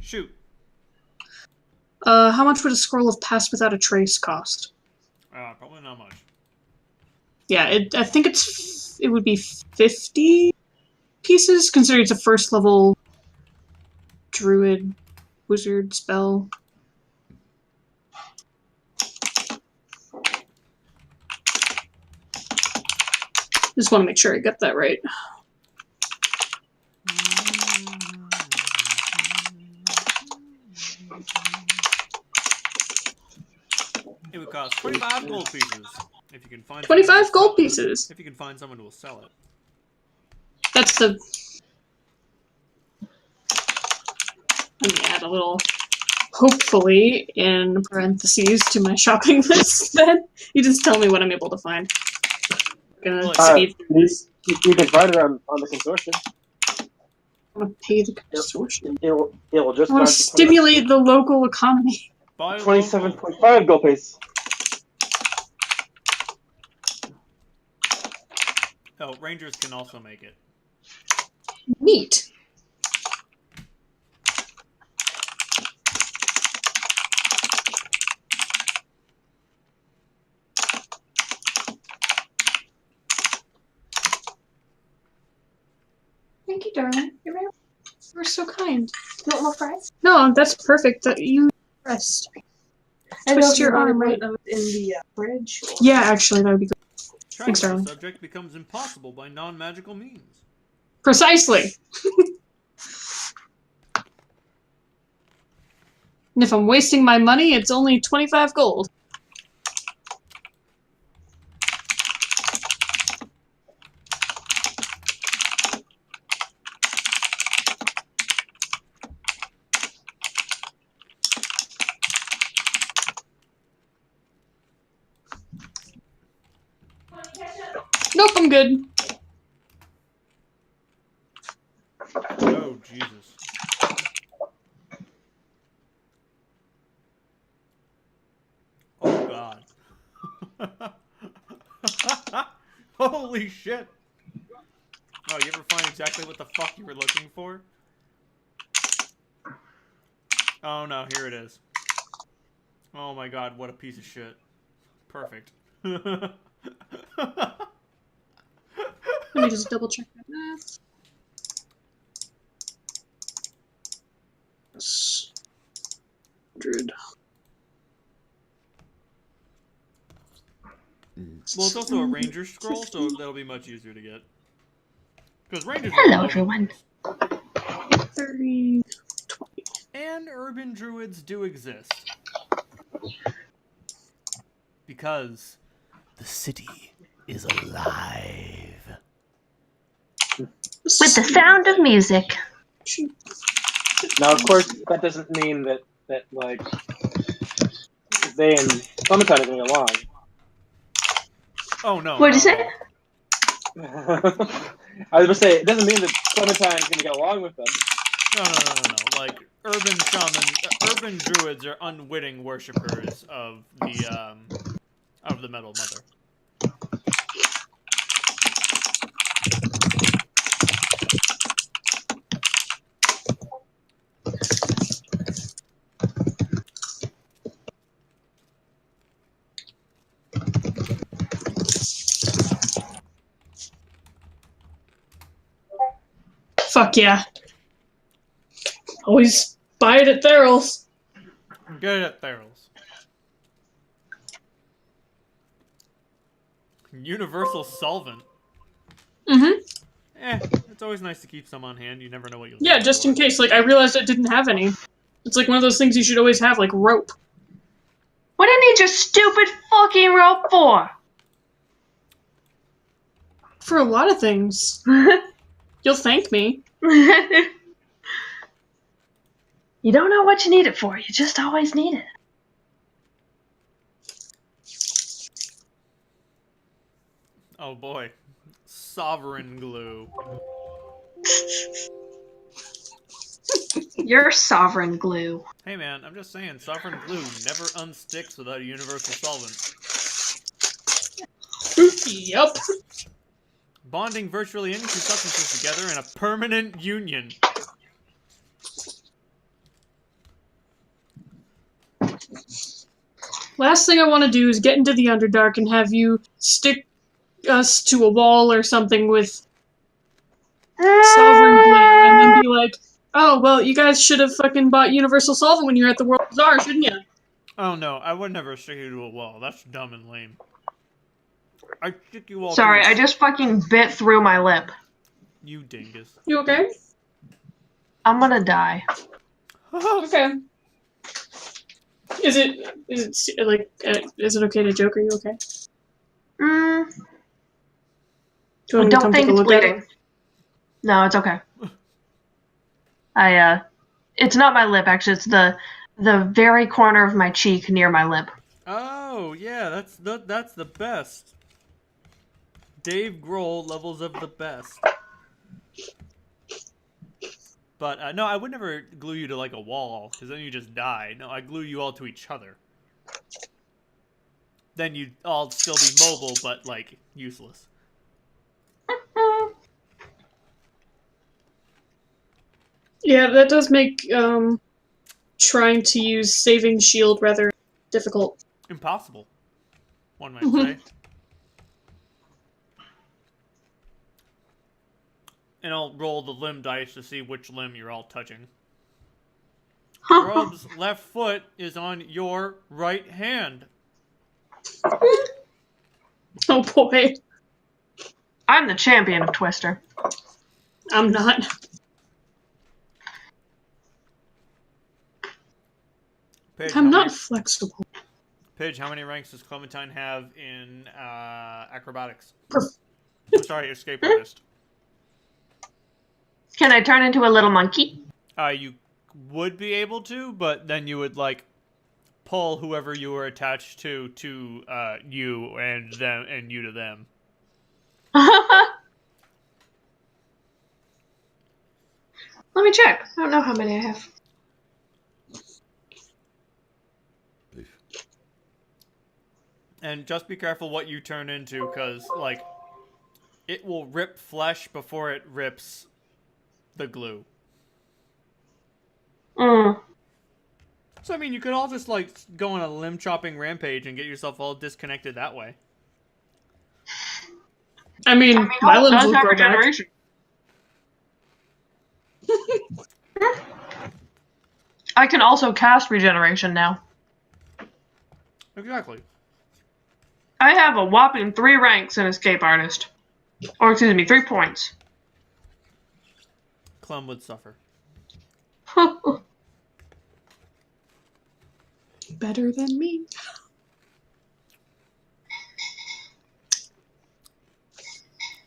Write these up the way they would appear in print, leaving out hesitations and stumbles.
Shoot. How much would a scroll of Pass Without a Trace cost? Probably not much. Yeah, I think it would be 50 pieces, considering it's a first level druid wizard spell. Just want to make sure I get that right. It would cost 25 gold pieces if you can find 25 gold pieces. If you can find someone who will sell it. That's the. Let me add a little hopefully in parentheses to my shopping list then. You just tell me what I'm able to find. I'm gonna speed through this. You can find it on the consortium. I want to pay the consortium. It will just. I want to stimulate the local economy. 27.5 gold pieces. Oh, rangers can also make it. Neat. Thank you, darling. You're so kind. You want more fries? No, that's perfect. That you rest. Twist your arm right in the fridge. Yeah, actually, that would be good. Thanks, darling. the subject becomes impossible by non-magical means. Precisely. And if I'm wasting my money, it's only 25 gold. Nope, I'm good. Oh, Jesus. Oh, God. Holy shit. Oh, you ever find exactly what the fuck you were looking for? Oh, no, here it is. Oh, my God, what a piece of shit. Perfect. Let me just double check my math. 100. Well, it's also a ranger scroll, so that'll be much easier to get. Because rangers Hello, everyone. 30, 20. And urban druids do exist. Because the city is alive. With the sound of music. Now, of course, that doesn't mean that like they and Clementine are going to get along. Oh no. What'd you say? I was going to say, it doesn't mean that Clementine is going to get along with them. No. Like urban druids are unwitting worshippers of the Metal Mother. Fuck yeah. Always buy it at Theral's. Get it at Theral's. Universal solvent. Mm-hmm. It's always nice to keep some on hand. You never know what you'll Yeah, need just for. in case. Like, I realized I didn't have any. It's like one of those things you should always have, like rope. What do you need your stupid fucking rope for? For a lot of things. You'll thank me. You don't know what you need it for. You just always need it. Oh boy. Sovereign glue. You're sovereign glue. Hey man, I'm just saying, sovereign glue never unsticks without a universal solvent. Yup. Bonding virtually any two substances together in a permanent union. Last thing I want to do is get into the Underdark and have you stick us to a wall or something with Sovereign Blue and then be like, oh, well, you guys should have fucking bought Universal Solvent when you were at the World Bazaar, shouldn't you? Oh no, I would never stick you to a wall. That's dumb and lame. I'd stick you all Sorry, to I just fucking bit through my lip. You dingus. You okay? I'm gonna die. Okay. Is it okay to joke? Are you okay? Mm, Do you I want me to don't come think take a it's look at bleeding. it? No, it's okay. It's not my lip, actually. It's the very corner of my cheek near my lip. Oh yeah, that's the best. Dave Grohl levels of the best. But no, I would never glue you to like a wall, because then you just die. No, I glue you all to each other. Then you'd all still be mobile, but like useless. Yeah, that does make trying to use Saving Shield rather difficult. Impossible, one might say. And I'll roll the limb dice to see which limb you're all touching. Grub's left foot is on your right hand. Oh boy. I'm the champion of Twister. I'm not. Paige, I'm not flexible. Paige, how many ranks does Clementine have in acrobatics? Perf- I'm sorry, escape artist. Can I turn into a little monkey? You would be able to, but then you would like pull whoever you were attached to you and them and you to them. Let me check. I don't know how many I have. And just be careful what you turn into, because like it will rip flesh before it rips the glue. Mm. So I mean, you could all just like go on a limb chopping rampage and get yourself all disconnected that way. I mean, my Hulk limbs does will have grow back. regeneration. I can also cast regeneration now. Exactly. I have a whopping 3 ranks in Escape Artist. Or, excuse me, 3 points. Clem would suffer. Better than me.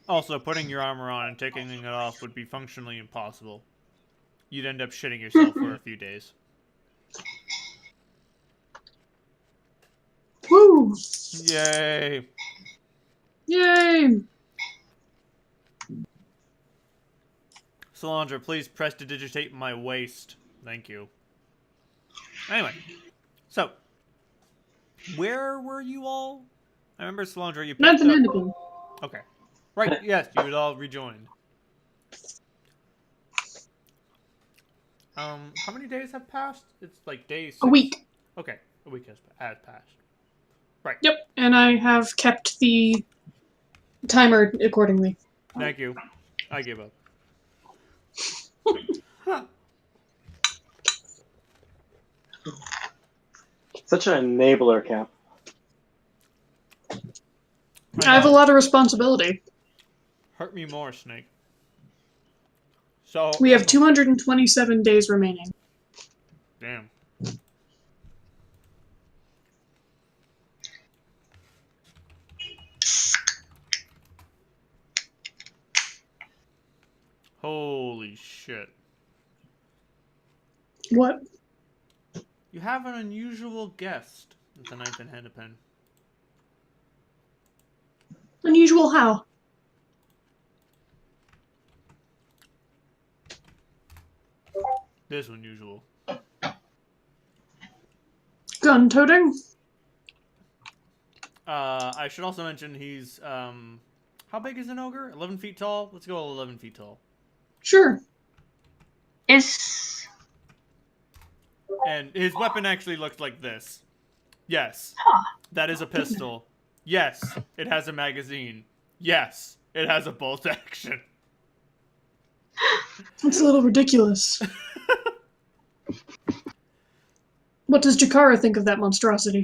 Also, putting your armor on and taking it off would be functionally impossible. You'd end up shitting yourself for a few days. Woo! Yay! Yay! Solandra, please press to digitate my waist. Thank you. Anyway, so where were you all? I remember Solandra, you picked Nothing, up... anything. Okay. Right, yes, you had all rejoined. How many days have passed? It's like days. 6. A week. Okay, a week has passed. Right. Yep, and I have kept the timer accordingly. Thank you. I give up. Such an enabler, Cap. I have a lot of responsibility. Hurt me more, Snake. So We have 227 days remaining. Damn. Holy shit. What? You have an unusual guest at the 9th and Hennepin. Unusual how? This unusual. Gun toting? I should also mention he's, how big is an ogre? 11 feet tall? Let's go 11 feet tall. Sure. Is... And his weapon actually looks like this. Yes. Huh. That is a pistol. Yes. It has a magazine. Yes. It has a bolt action. It's a little ridiculous. What does Jakara think of that monstrosity?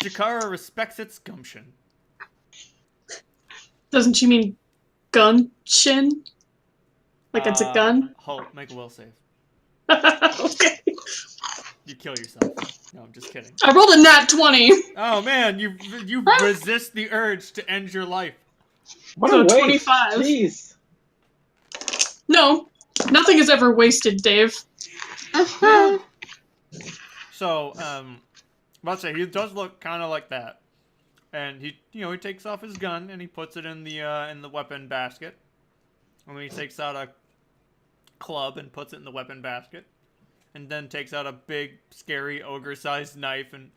Jakara respects its gumption. Doesn't she mean gunshin? Like it's a gun? Halt, make a will save. Okay. You kill yourself. No, I'm just kidding. I rolled a nat 20. Oh man, you resist the urge to end your life. What So a waste. 25. Jeez. No, nothing is ever wasted, Dave. So, let's say he does look kind of like that, and he takes off his gun and he puts it in the weapon basket, and then he takes out a club and puts it in the weapon basket, and then takes out a big, scary, ogre-sized knife and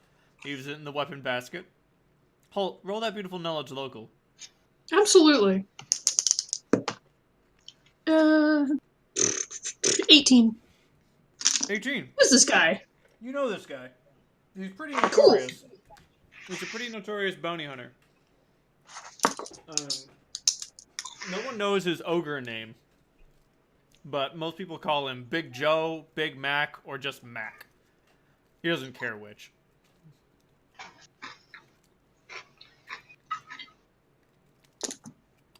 leaves it in the weapon basket. Roll that beautiful knowledge local. Absolutely. 18. 18. Who's this guy? You know this guy. He's pretty notorious. He's a pretty notorious bounty hunter. No one knows his ogre name, but most people call him Big Joe, Big Mac, or just Mac. He doesn't care which.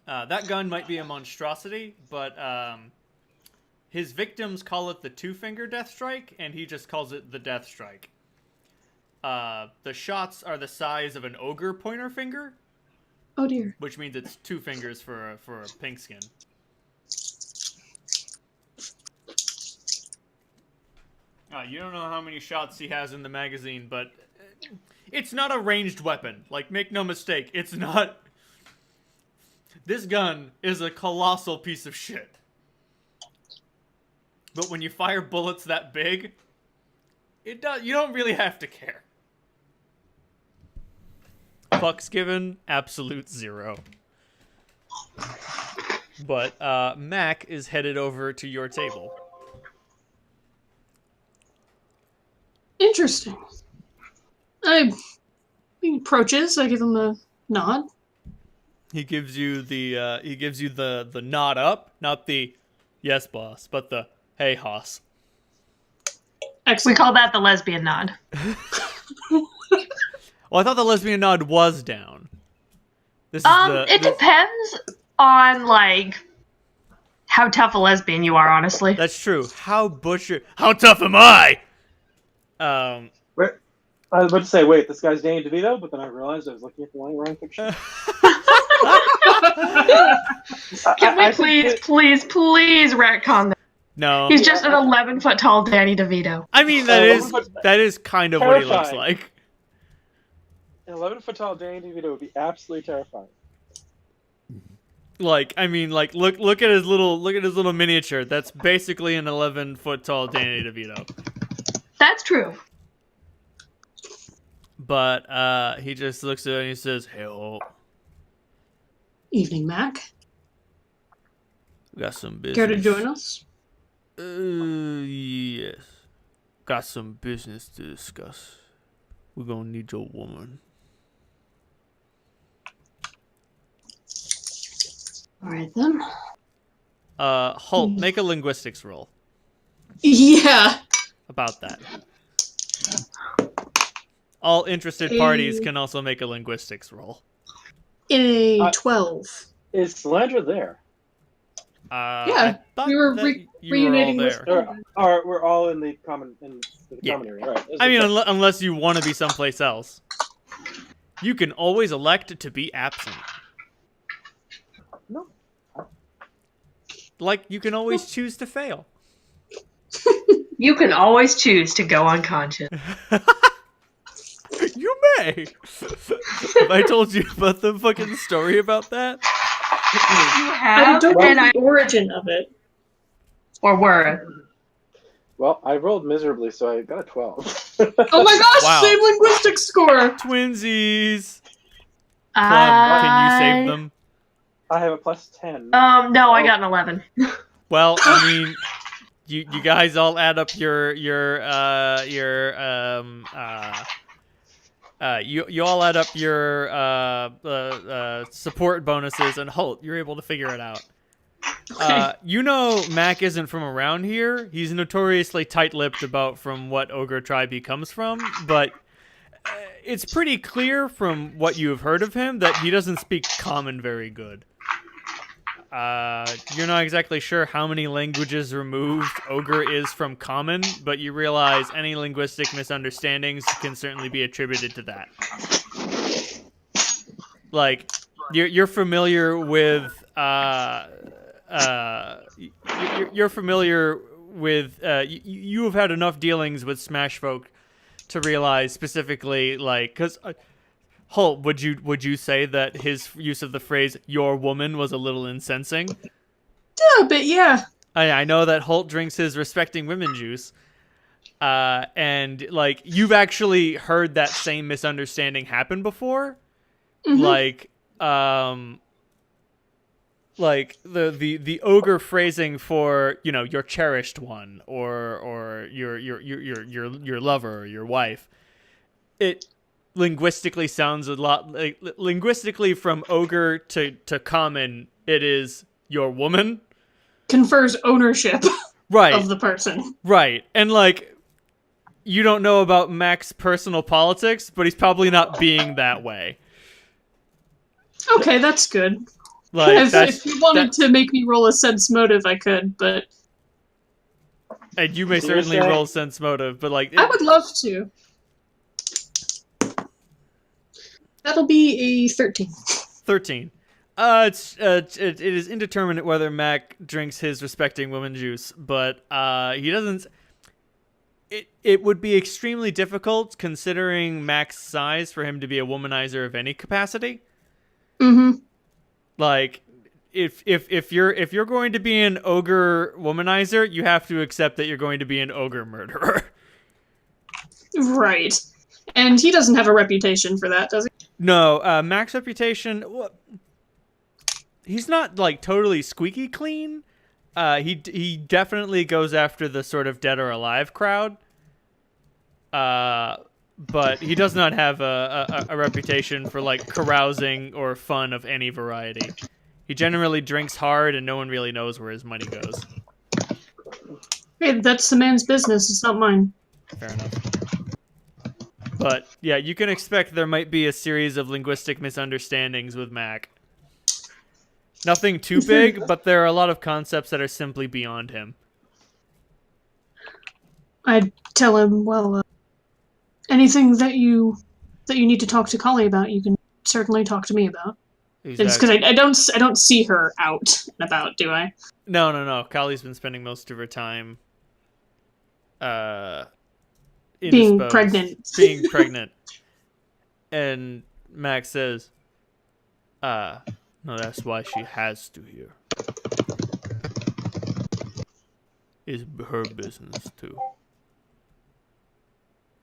That gun might be a monstrosity, but his victims call it the two-finger death strike, and he just calls it the death strike. The shots are the size of an ogre pointer finger, Oh dear. which means it's 2 fingers for a pink skin. You don't know how many shots he has in the magazine, but it's not a ranged weapon. Like, make no mistake, it's not. This gun is a colossal piece of shit. But when you fire bullets that big, you don't really have to care. Fucks given, absolute 0. But Mac is headed over to your table. Interesting. He approaches, I give him a nod. He gives you the nod up, not the yes boss, but the hey hoss. We Excellent. call that the lesbian nod. Well, I thought the lesbian nod was down. This is It depends on like how tough a lesbian you are, honestly. That's true. How tough am I? I was about to say, wait, this guy's Danny DeVito, but then I realized I was looking at the wrong picture. Can we please retcon that? No. He's just an 11-foot tall Danny DeVito. I mean, that is kind of what he looks like. An 11-foot tall Danny DeVito would be absolutely terrifying. Like, I mean, like look at his little miniature. That's basically an 11-foot tall Danny DeVito. That's true. But he just looks at it and he says, "Hello, Evening, Mac. got some business." Care to join us? Yes. Got some business to discuss. We're gonna need your woman. Alright then. Holt, make a linguistics roll Yeah. about that. All interested parties can also make a linguistics roll. A 12. Is Salandra there? Yeah, I thought we were that you reuniting were all with there. We're all in the common area, right? I mean, unless you want to be someplace else. You can always elect to be absent. No. Like, you can always choose to fail. You can always choose to go unconscious. You may. Have I told you about the fucking story about that? You I have, don't know and the origin of it. or were. Well, I rolled miserably, so I got a 12. Oh my gosh, Wow. same linguistics score! Twinsies. Can Can you save them? I have a plus 10. No, I got an 11. Well, I mean, you guys all add up your you all add up your support bonuses, and Holt, you're able to figure it out. Okay. You know Mac isn't from around here. He's notoriously tight-lipped about from what ogre tribe he comes from, but it's pretty clear from what you have heard of him that he doesn't speak common very good. You're not exactly sure how many languages removed ogre is from common, but you realize any linguistic misunderstandings can certainly be attributed to that. Like, you're familiar with you're familiar with you have had enough dealings with Smash folk to realize specifically, like, because Holt, would you say that his use of the phrase "your woman" was a little incensing? Yeah, but yeah. I know that Holt drinks his respecting women juice, and like you've actually heard that same misunderstanding happen before, like the ogre phrasing for your cherished one or your lover or your wife. It linguistically sounds a lot like linguistically from ogre to common. It is your woman. Confers ownership Right. of the person. Right. And like you don't know about Mac's personal politics, but he's probably not being that way. Okay, that's good. Like if you wanted to make me roll a sense motive, I could, but and you may certainly roll sense motive, but like I would love to. That'll be a 13. 13. It is indeterminate whether Mac drinks his respecting woman juice, but he doesn't. It would be extremely difficult considering Mac's size for him to be a womanizer of any capacity. Mm-hmm. Like, if you're going to be an ogre womanizer, you have to accept that you're going to be an ogre murderer. Right. And he doesn't have a reputation for that, does he? No, Mac's reputation, he's not like totally squeaky clean. He definitely goes after the sort of dead or alive crowd. But he does not have a reputation for like carousing or fun of any variety. He generally drinks hard, and no one really knows where his money goes. Hey, that's the man's business. It's not mine. Fair enough. But yeah, you can expect there might be a series of linguistic misunderstandings with Mac. Nothing too big, but there are a lot of concepts that are simply beyond him. I'd tell him, well, anything that you need to talk to Kali about, you can certainly talk to me about. Exactly. It's because I don't see her out and about, do I? No. Kali's been spending most of her time being pregnant. Being pregnant. And Max says, no, that's why she has to hear. It's her business, too.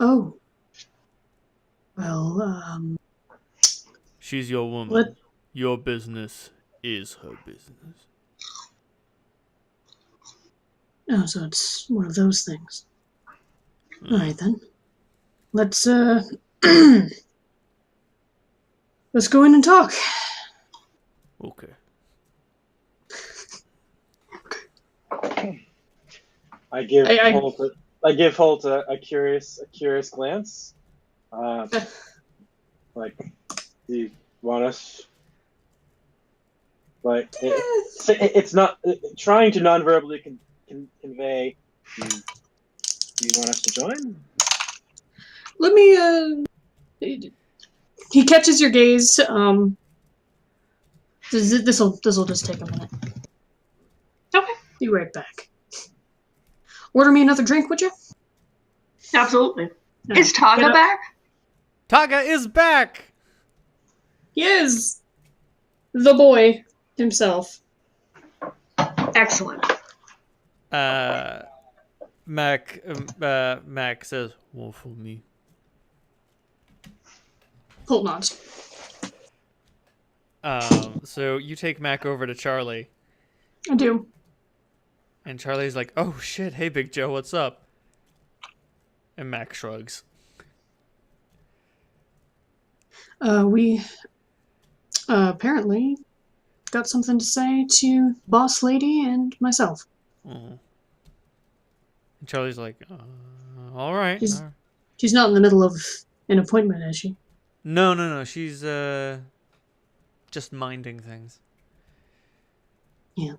Oh. Well, She's your woman. Your business is her business. Oh, so it's one of those things. All right, then. Let's, let's go in and talk. Okay. I give Holt a curious glance. Like, do you want us? Like, it's not trying to non-verbally convey. Do you want us to join? Let me. He catches your gaze. This'll just take a minute. Okay. Be right back. Order me another drink, would you? Absolutely. No, Is Taga back? Taga is back! Yes! The boy himself. Excellent. Mac says, well, for me. Hold on. So you take Mac over to Charlie. I do. And Charlie's like, "Oh shit, hey Big Joe, what's up?" And Mac shrugs. We apparently got something to say to Boss Lady and myself. And Charlie's like, all right. She's not in the middle of an appointment, is she? No. She's just minding things. Yeah.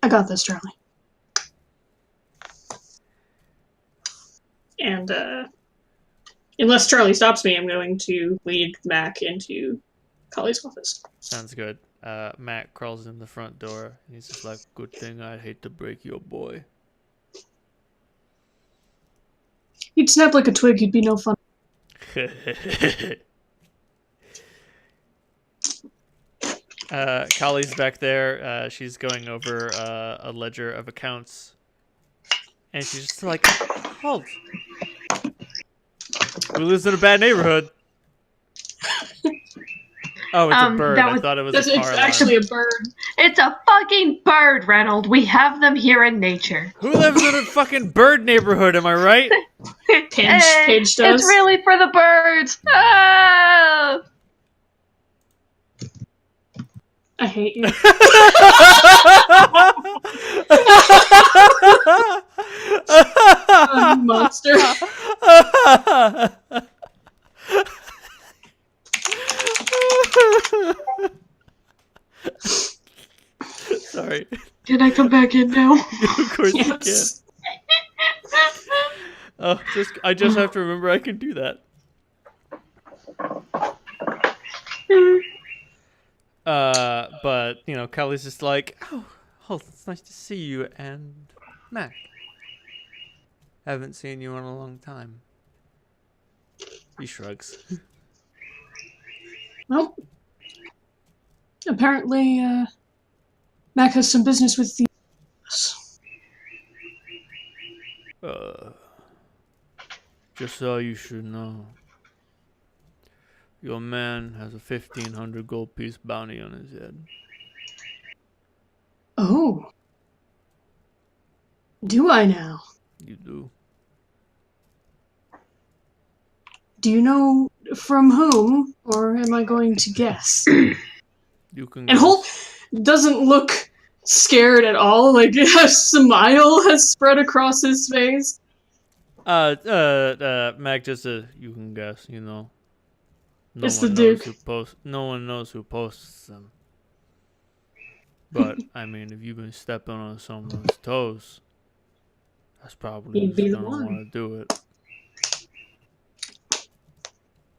I got this, Charlie. And unless Charlie stops me, I'm going to lead Mac into Collie's office. Sounds good. Matt crawls in the front door. And he's just like, "Good thing I'd hate to break your boy." He'd snap like a twig. He'd be no fun. Collie's back there. She's going over a ledger of accounts. And she's just like, "Hold. Who lives in a bad neighborhood?" Oh, it's a bird. I thought it was a car It's alarm. actually a bird. It's a fucking bird, Reynold. We have them here in nature. Who lives in a fucking bird neighborhood? Am I right? Paige does. It's really for the birds. Ah! I hate you. Oh, you monster. Sorry. Can I come back in now? Of course Yes. you can. I just have to remember I can do that. But you know, Kylie's just like, oh, it's nice to see you, and Mac. Haven't seen you in a long time. He shrugs. Well, apparently, Mac has some business with the... Just so you should know, your man has a 1,500 gold piece bounty on his head. Oh. Do I now? You do. Do you know from whom, or am I going to guess? You can. And Holt doesn't look scared at all. Like, a smile has spread across his face. Mac, just you can guess. You know. It's the Duke. No one knows who posts them. But I mean, if you've been stepping on someone's toes, that's probably He'd who's be the gonna one. want to do it.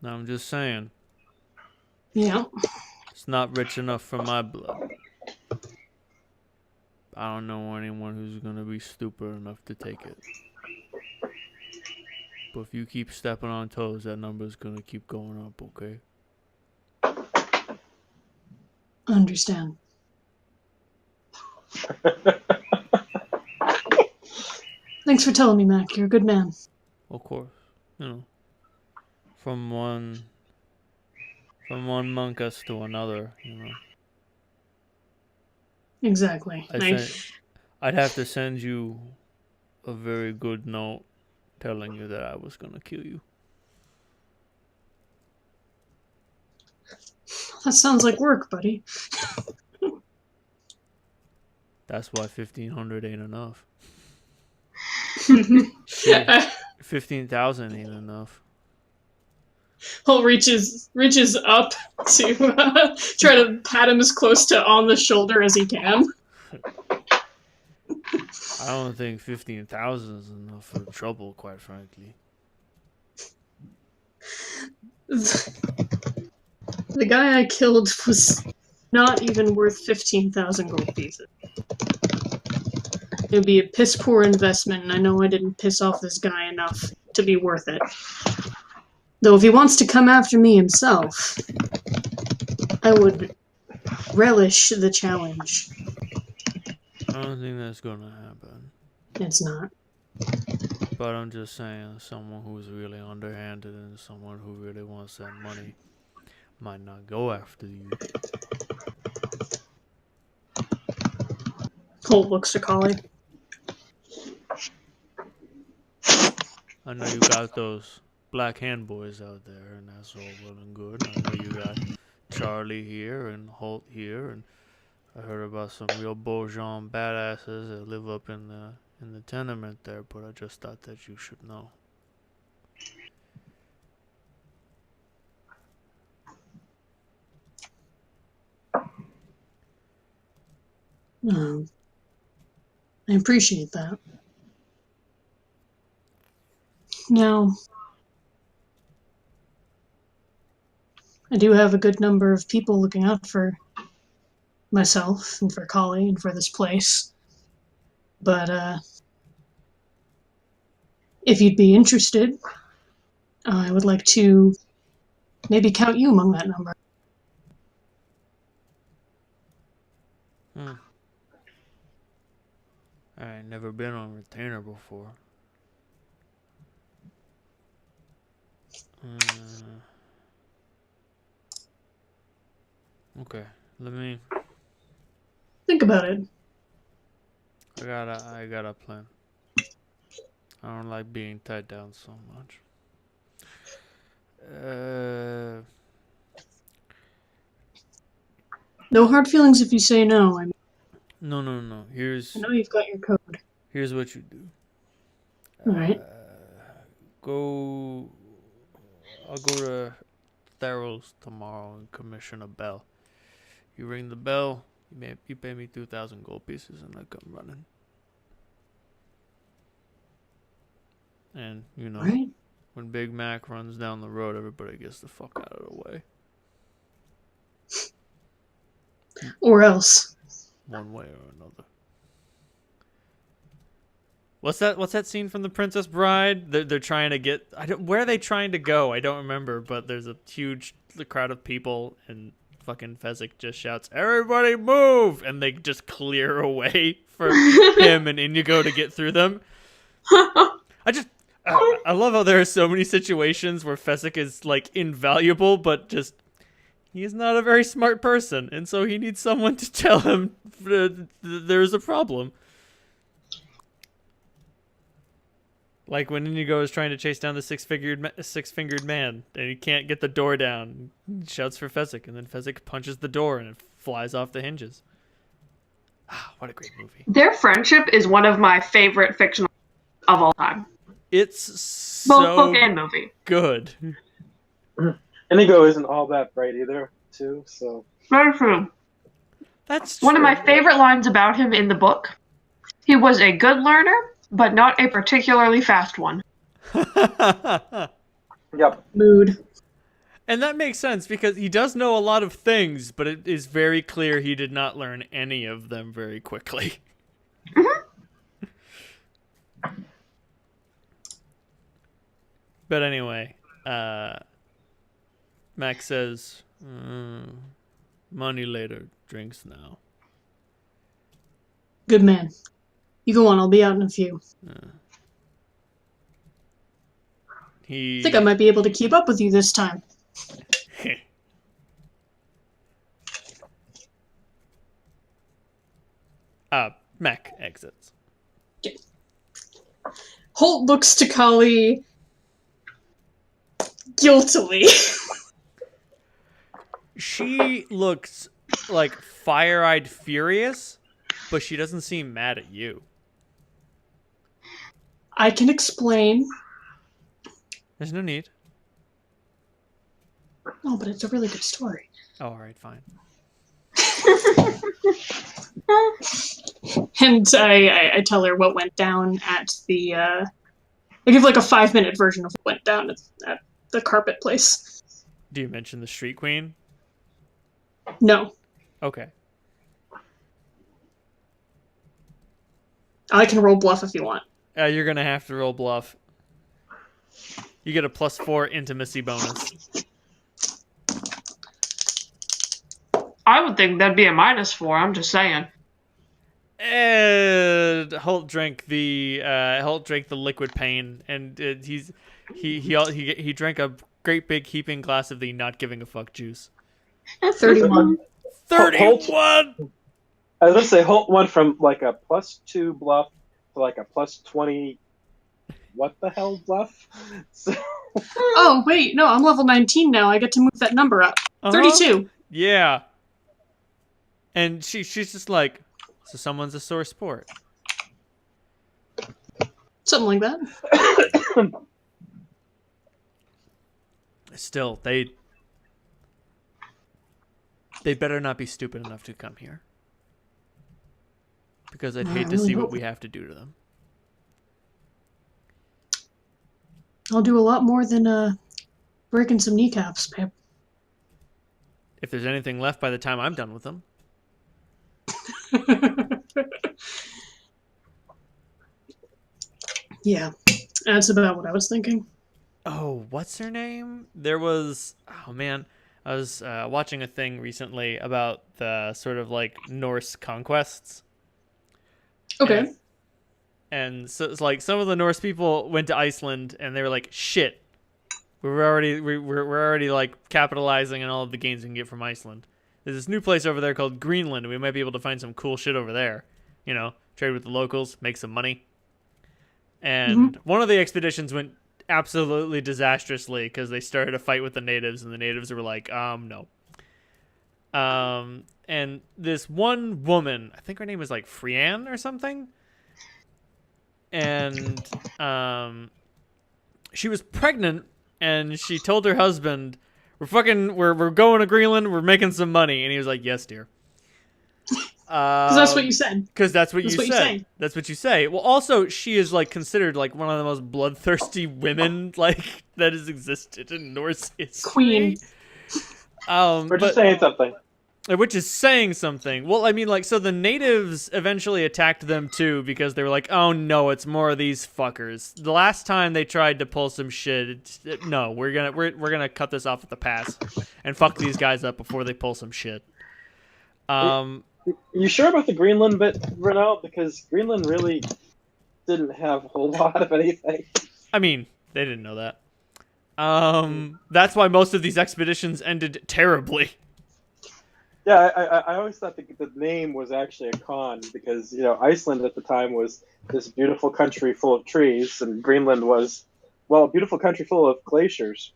Now, I'm just saying, Yeah. it's not rich enough for my blood. I don't know anyone who's gonna be stupid enough to take it. But if you keep stepping on toes, that number's gonna keep going up, okay? Understand. Thanks for telling me, Mac. You're a good man. Of course, you know. From one monkus to another, you know. Exactly. I'd have to send you a very good note telling you that I was gonna kill you. That sounds like work, buddy. That's why 1,500 ain't enough. 15,000 ain't enough. Holt reaches up to try to pat him as close to on the shoulder as he can. I don't think 15,000 is enough for trouble, quite frankly. The guy I killed was not even worth 15,000 gold pieces. It would be a piss poor investment, and I know I didn't piss off this guy enough to be worth it. Though if he wants to come after me himself, I would relish the challenge. I don't think that's gonna happen. It's not. But I'm just saying, someone who's really underhanded and someone who really wants that money might not go after you. Holt looks to Collie. I know you got those Black Hand boys out there, and that's all well and good. I know you got Charlie here and Holt here, and I heard about some real bourgeois badasses that live up in the tenement there, but I just thought that you should know. I appreciate that. Now, I do have a good number of people looking out for myself and for Collie and for this place. But, if you'd be interested, I would like to maybe count you among that number. I ain't never been on retainer before. Okay, let me think about it. I got a plan. I don't like being tied down so much. No hard feelings if you say no. I mean, No. I know you've got your code. Here's what you do. Alright. I'll go to Therrell's tomorrow and commission a bell. You ring the bell, you pay me 2,000 gold pieces, and I come running. And, you know, Right. when Big Mac runs down the road, everybody gets the fuck out of the way. Or else. One way or another. What's that scene from The Princess Bride? They're trying to get... where are they trying to go? I don't remember, but there's a huge crowd of people, and fucking Fezzik just shouts, "Everybody move!" And they just clear a way for him and Inigo to get through them. I love how there are so many situations where Fezzik is, like, invaluable, but just... he's not a very smart person, and so he needs someone to tell him there's a problem. Like when Inigo is trying to chase down the six-fingered man, and he can't get the door down. He shouts for Fezzik, and then Fezzik punches the door, and it flies off the hinges. Ah, what a great movie. Their friendship is one of my favorite fictional of all time. It's so Both book and movie. Good. Inigo isn't all that bright either, too, so... Very true. That's true. One of my favorite lines about him in the book. He was a good learner, but not a particularly fast one. Yep. Mood. And that makes sense, because he does know a lot of things, but it is very clear he did not learn any of them very quickly. But anyway, Max says, money later, drinks now. Good man. You go on, I'll be out in a few. I think I might be able to keep up with you this time. Mac exits. Okay. Holt looks to Collie guiltily. She looks like fire-eyed furious, but she doesn't seem mad at you. I can explain. There's no need. No, but it's a really good story. Oh, all right, fine. And I tell her what went down at the, I give like a 5-minute version of what went down at the carpet place. Do you mention the Street Queen? No. Okay. I can roll bluff if you want. You're going to have to roll bluff. You get a +4 intimacy bonus. I would think that'd be a -4, I'm just saying. And Holt drank the liquid pain, and he drank a great big heaping glass of the not giving a fuck juice. 31. 31. I was going to say Holt went from like a +2 bluff to like a +20. What the hell bluff? So, Oh, wait, no, I'm level 19 now. I get to move that number up. 32. Yeah. And she's just like, so someone's a sore sport. Something like that. Still, they better not be stupid enough to come here. Because I'd hate to see what we have to do to them. I'll do a lot more than breaking some kneecaps, babe. If there's anything left by the time I'm done with them. Yeah, that's about what I was thinking. Oh, what's her name? There was... Oh, man. I was watching a thing recently about the sort of like Norse conquests. Okay. And so it's like some of the Norse people went to Iceland and they were like, shit. We're already like capitalizing on all of the gains we can get from Iceland. There's this new place over there called Greenland, and we might be able to find some cool shit over there. You know, trade with the locals, make some money. And one of the expeditions went absolutely disastrously because they started a fight with the natives, and the natives were like, no. And this one woman, I think her name was like Frianne or something, and she was pregnant, and she told her husband, we're going to Greenland, we're making some money. And he was like, yes, dear. Because that's what you said. Because that's what you said. That's what you say. Well, also, she is like considered like one of the most bloodthirsty women like that has existed in Norse history. Queen. We're just saying something. Which is saying something. Well, I mean, like, so the natives eventually attacked them too because they were like, "Oh no, it's more of these fuckers." The last time they tried to pull some shit, no, we're gonna cut this off at the pass and fuck these guys up before they pull some shit. You sure about the Greenland bit, Renault? Because Greenland really didn't have a whole lot of anything. I mean, they didn't know that. That's why most of these expeditions ended terribly. Yeah, I always thought the name was actually a con because, you know, Iceland at the time was this beautiful country full of trees, and Greenland was, well, a beautiful country full of glaciers.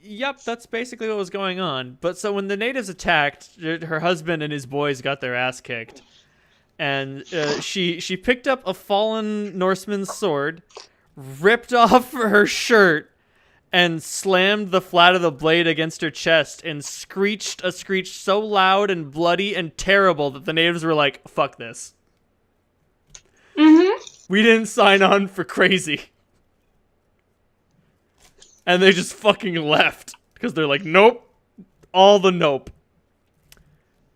Yep, that's basically what was going on. But so when the natives attacked, her husband and his boys got their ass kicked. And she picked up a fallen Norseman's sword, ripped off her shirt, and slammed the flat of the blade against her chest and screeched a screech so loud and bloody and terrible that the natives were like, fuck this. We didn't sign on for crazy. And they just fucking left. Because they're like, nope. All the nope.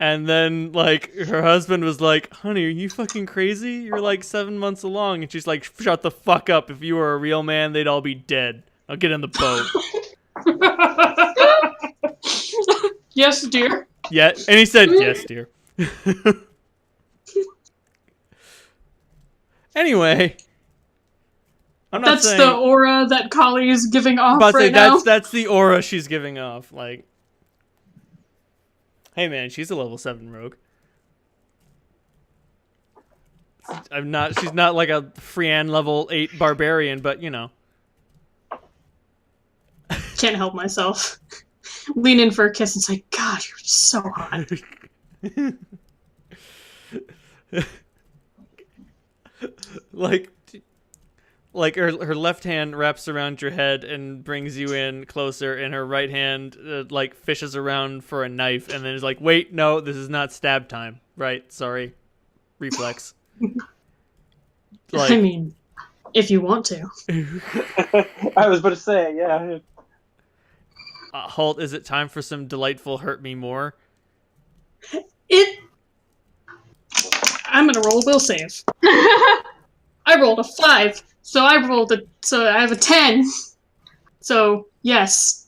And then, like, her husband was like, honey, are you fucking crazy? You're like 7 months along. And she's like, shut the fuck up. If you were a real man, they'd all be dead. I'll get in the boat. Yes, dear. Yeah, and he said, yes, dear. Anyway. That's the aura that Kali is giving off right now. That's the aura she's giving off. Like, hey man, she's a level 7 rogue. She's not like a Frianne level 8 barbarian, but you know. Can't help myself. Lean in for a kiss and say, God, you're so hot. like her left hand wraps around your head and brings you in closer, and her right hand like fishes around for a knife, and then is like, wait, no, this is not stab time. Right, sorry. Reflex. Like, I mean, if you want to. I was about to say, yeah. Holt, is it time for some delightful hurt me more? I'm gonna roll a will save. I rolled a 5, so I have a 10. So yes.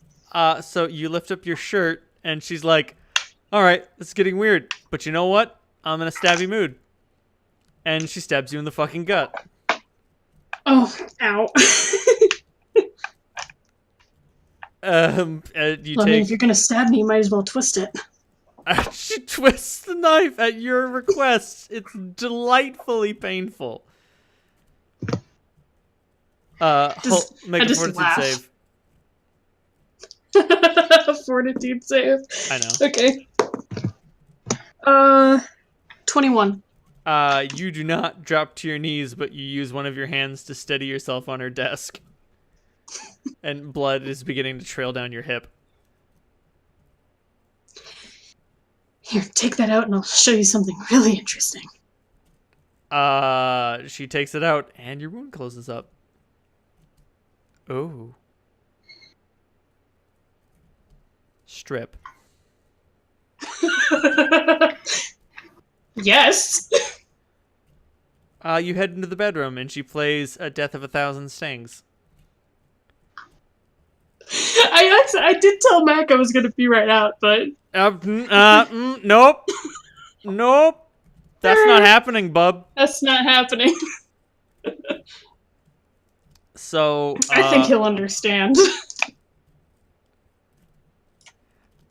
So you lift up your shirt, and she's like, "All right, it's getting weird, but you know what? I'm in a stabby mood." And she stabs you in the fucking gut. Oh, ow. If you're gonna stab me, you might as well twist it. She twists the knife at your request. It's delightfully painful. Make a fortitude laugh. save. Fortitude save. I know. Okay. 21. You do not drop to your knees, but you use one of your hands to steady yourself on her desk. And blood is beginning to trail down your hip. Here, take that out and I'll show you something really interesting. She takes it out and your wound closes up. Oh. Strip. Yes. You head into the bedroom and she plays A Death of a Thousand Stings. I did tell Mac I was gonna be right out, but Nope. Nope. That's not happening, bub. that's not happening. So I think he'll understand.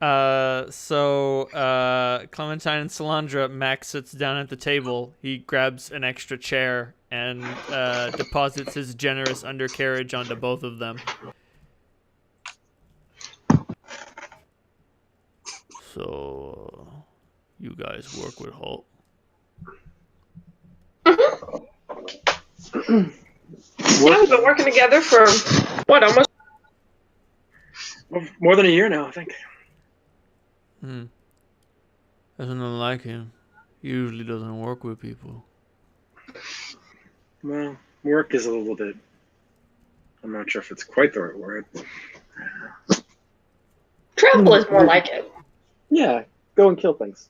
Clementine and Salandra, Max sits down at the table. He grabs an extra chair and deposits his generous undercarriage onto both of them. So, you guys work with Holt? Yeah, we've been working together for, what, almost? More than a year now, I think. Doesn't look like him. He usually doesn't work with people. Well, work is a little bit... I'm not sure if it's quite the right word. Travel is more like it. Yeah, go and kill things.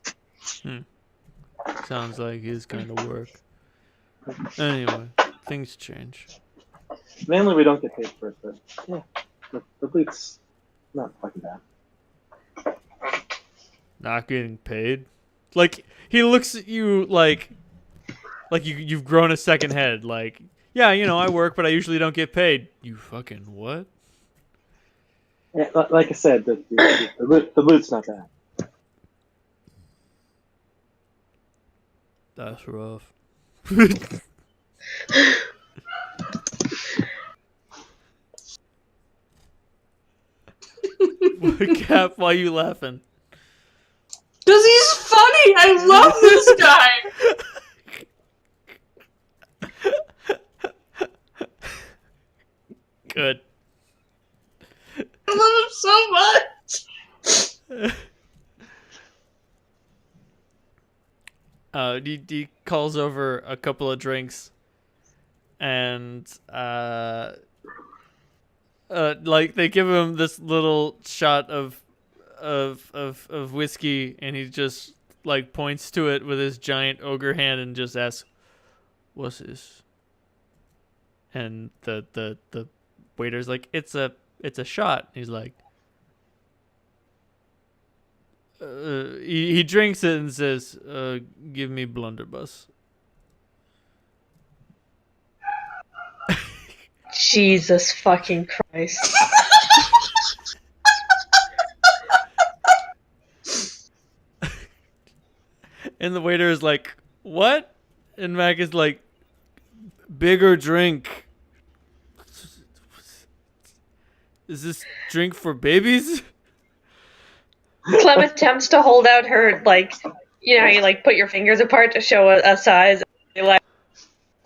Sounds like his kind of work. Anyway, things change. Mainly we don't get paid for it, but yeah, the loot's not fucking bad. Not getting paid? Like, he looks at you like you've grown a second head. Like, yeah, you know, I work, but I usually don't get paid. You fucking what? Yeah, like I said, the loot's not bad. That's rough. Cap, why are you laughing? Because he's funny! I love this guy! Good. I love him so much! He calls over a couple of drinks, and like they give him this little shot of whiskey, and he just like points to it with his giant ogre hand and just asks, "What's this?" And the waiter's like, "It's a shot." He's like, he drinks it and says, "Give me blunderbuss." Jesus fucking Christ. And the waiter is like, "What?" And Mac is like, "Bigger drink. Is this drink for babies?" Clem attempts to hold out her, like, you know how you, like, put your fingers apart to show a size, like,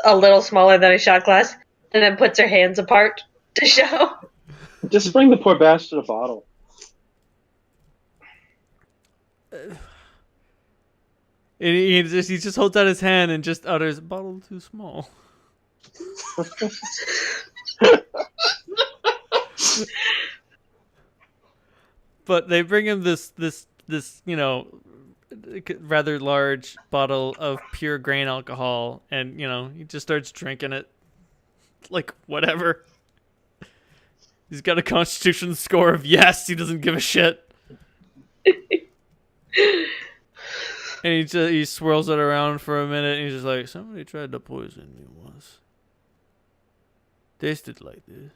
a little smaller than a shot glass, and then puts her hands apart to show. Just bring the poor bastard a bottle. And he just holds out his hand and just utters, "A bottle too small." But they bring him this you know, rather large bottle of pure grain alcohol, and you know, he just starts drinking it like whatever. He's got a constitution score of yes. He doesn't give a shit. And he swirls it around for a minute, and he's just like, "Somebody tried to poison me once. Tasted like this.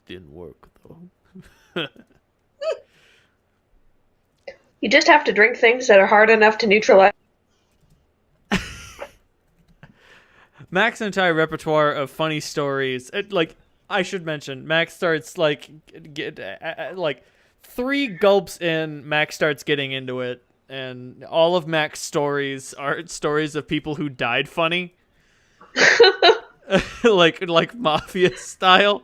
Didn't work though." You just have to drink things that are hard enough to neutralize. Mac's entire repertoire of funny stories, I should mention, Mac starts like 3 gulps in. Mac starts getting into it, and all of Mac's stories are stories of people who died funny, like mafia style.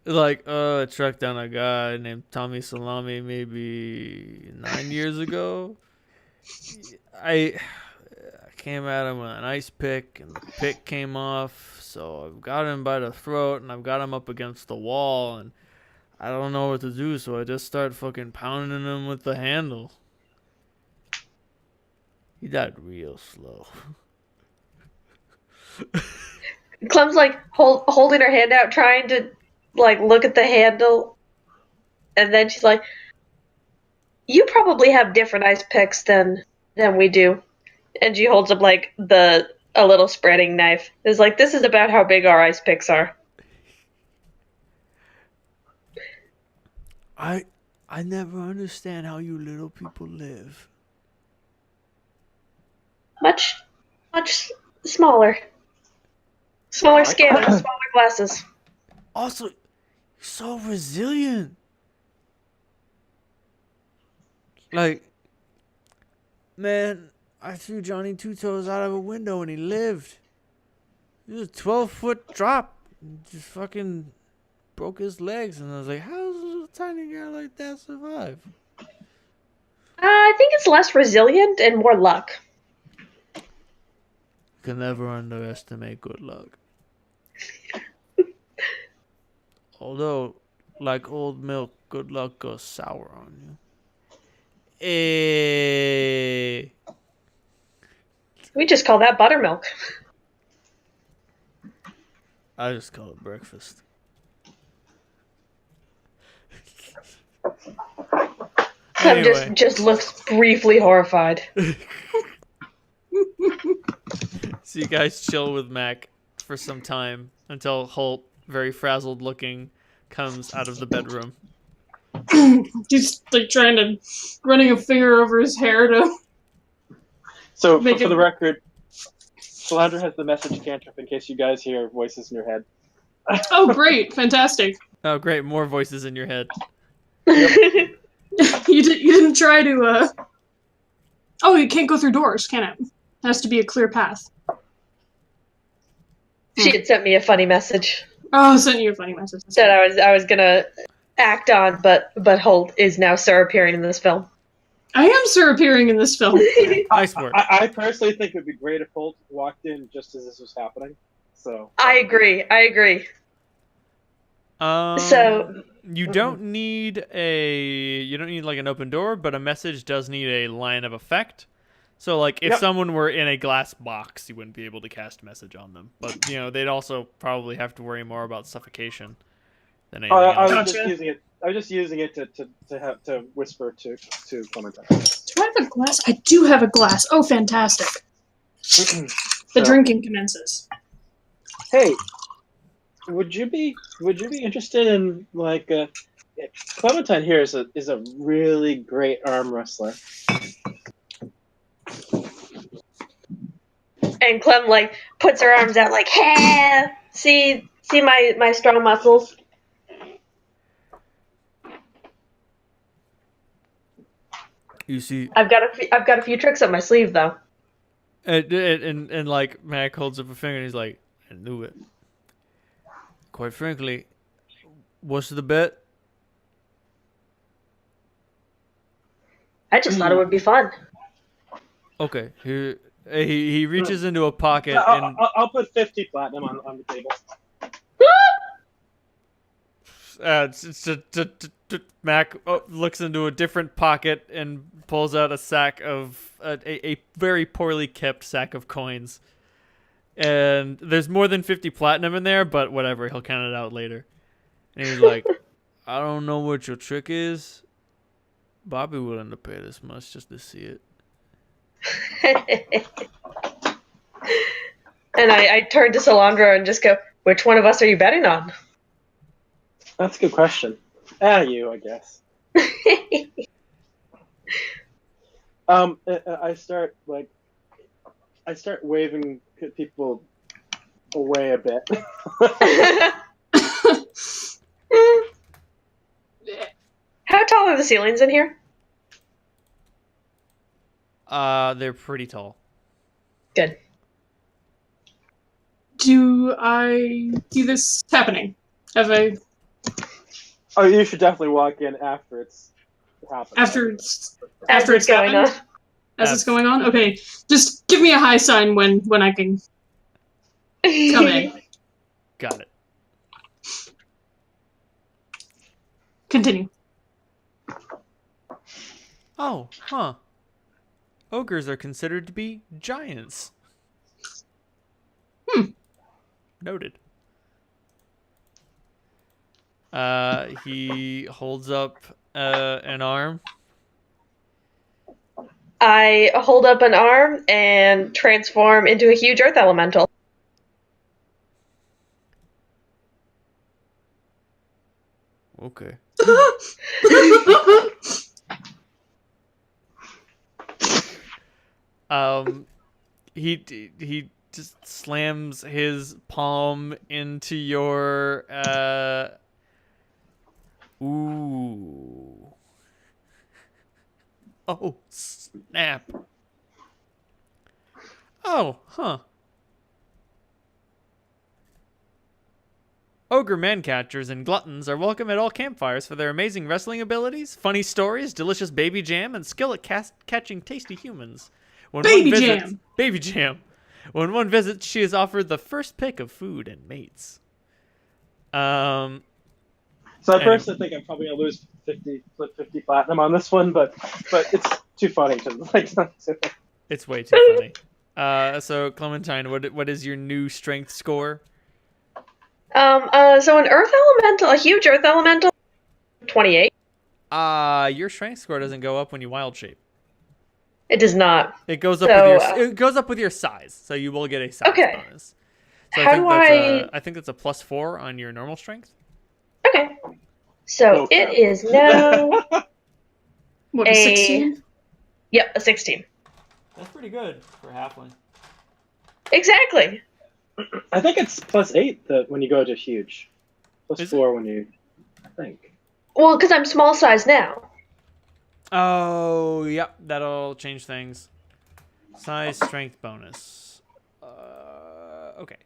I tracked down a guy named Tommy Salami maybe 9 years ago. I came at him with an ice pick, and the pick came off, so I've got him by the throat, and I've got him up against the wall, and I don't know what to do, so I just start fucking pounding him with the handle. He died real slow. Clem's like holding her hand out, trying to like look at the handle, and then she's like, "You probably have different ice picks than we do." And she holds up like a little spreading knife. It's like, this is about how big our ice picks are. I never understand how you little people live. Much smaller. Smaller skin and smaller glasses. Also, you're so resilient. Like, man, I threw Johnny Two Toes out of a window and he lived. It was a 12-foot drop. Just fucking broke his legs. And I was like, how does a little tiny guy like that survive? I think it's less resilient and more luck. You can never underestimate good luck. Although, like old milk, good luck goes sour on you. We just call that buttermilk. I just call it breakfast. Clem Anyway. just looks briefly horrified. So you guys chill with Mac for some time until Holt, very frazzled looking, comes out of the bedroom. He's like running a finger over his hair to. So, for the record, Philandra has the message cantrip in case you guys hear voices in your head. Oh, great. Fantastic. Oh, great. More voices in your head. You didn't try to, Oh, you can't go through doors, can it? It has to be a clear path. She had sent me a funny message Oh, I sent you a funny message. that I was gonna act on, but Holt is now Sir appearing in this film. I am Sir appearing in this film. Nice work. I personally think it would be great if Holt walked in just as this was happening. So I agree. So you don't need like an open door, but a message does need a line of effect. So like if someone were in a glass box, you wouldn't be able to cast a message on them. But they'd also probably have to worry more about suffocation than anything else. I was just using it to whisper to Clementine. Do I have a glass? I do have a glass. Oh, fantastic. The drinking commences. Hey, would you be interested in Clementine here is a really great arm wrestler. and Clem like puts her arms out like, hey, see my strong muscles. You see, I've got a few tricks up my sleeve though. and like Mac holds up a finger and he's like, I knew it. Quite frankly, what's the bet? I just thought it would be fun. Okay, here he reaches into a pocket Yeah, and I'll put 50 platinum on the table. Mac looks into a different pocket and pulls out a sack of a very poorly kept sack of coins. And there's more than 50 platinum in there, but whatever, he'll count it out later. And he's like, I don't know what your trick is, but I'd be willing to pay this much just to see it. And I turn to Solandra and just go, which one of us are you betting on? That's a good question. You, I guess. I start waving people away a bit. How tall are the ceilings in here? They're pretty tall. Good. Do I see this happening? Have I? Oh, you should definitely walk in after it's happened. After it's going happened? on. As it's going on? Okay. Just give me a high sign when I can come in. Got it. Continue. Oh, huh. Ogres are considered to be giants. Noted. He holds up an arm. I hold up an arm and transform into a huge earth elemental. Okay. He just slams his palm into your ooh. Oh, snap. Oh, huh. Ogre man-catchers and gluttons are welcome at all campfires for their amazing wrestling abilities, funny stories, delicious baby jam, and skill at catching tasty humans. Baby jam. When one visits, she is offered the first pick of food and mates. So I personally think I'm probably gonna lose 50 platinum on this one, but it's too funny to like. It's way too funny. So Clementine, what is your new strength score? So an earth elemental, a huge earth elemental, 28. Your strength score doesn't go up when you wild shape. It does not. It goes up with your size, so you will get a size bonus. So I think that's a +4 on your normal strength. Okay. So it is now what, a 16? Yep, a 16. That's pretty good for halfling. Exactly. I think it's +8 when you go to huge. +4 when you, I think. Well, because I'm small size now. Oh, yep, that'll change things. Size strength bonus. Okay.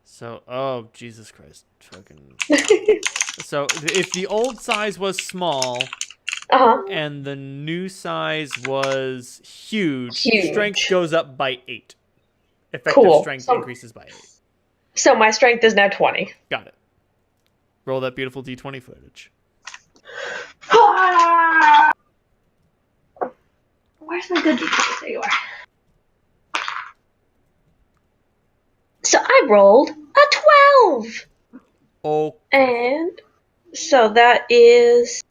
So, oh, Jesus Christ. Fucking. So, if the old size was small, and the new size was huge, strength goes up by 8. Effective strength increases by 8. So my strength is now 20. Got it. Roll that beautiful D20 footage. Where's my good D20? There you are. So I rolled a 12. Oh. And so that is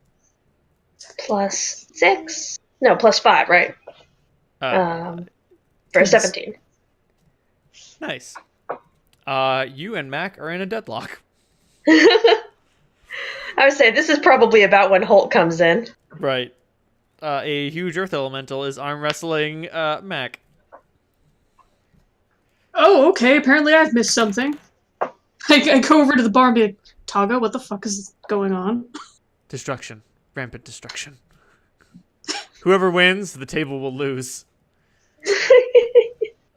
+6. No, +5, right? For 17. Nice. You and Mac are in a deadlock. I would say this is probably about when Holt comes in. Right. A huge earth elemental is arm wrestling Mac. Oh, okay. Apparently I've missed something. I go over to the bar and be like, Taga, what the fuck is going on? Destruction. Rampant destruction. Whoever wins, the table will lose.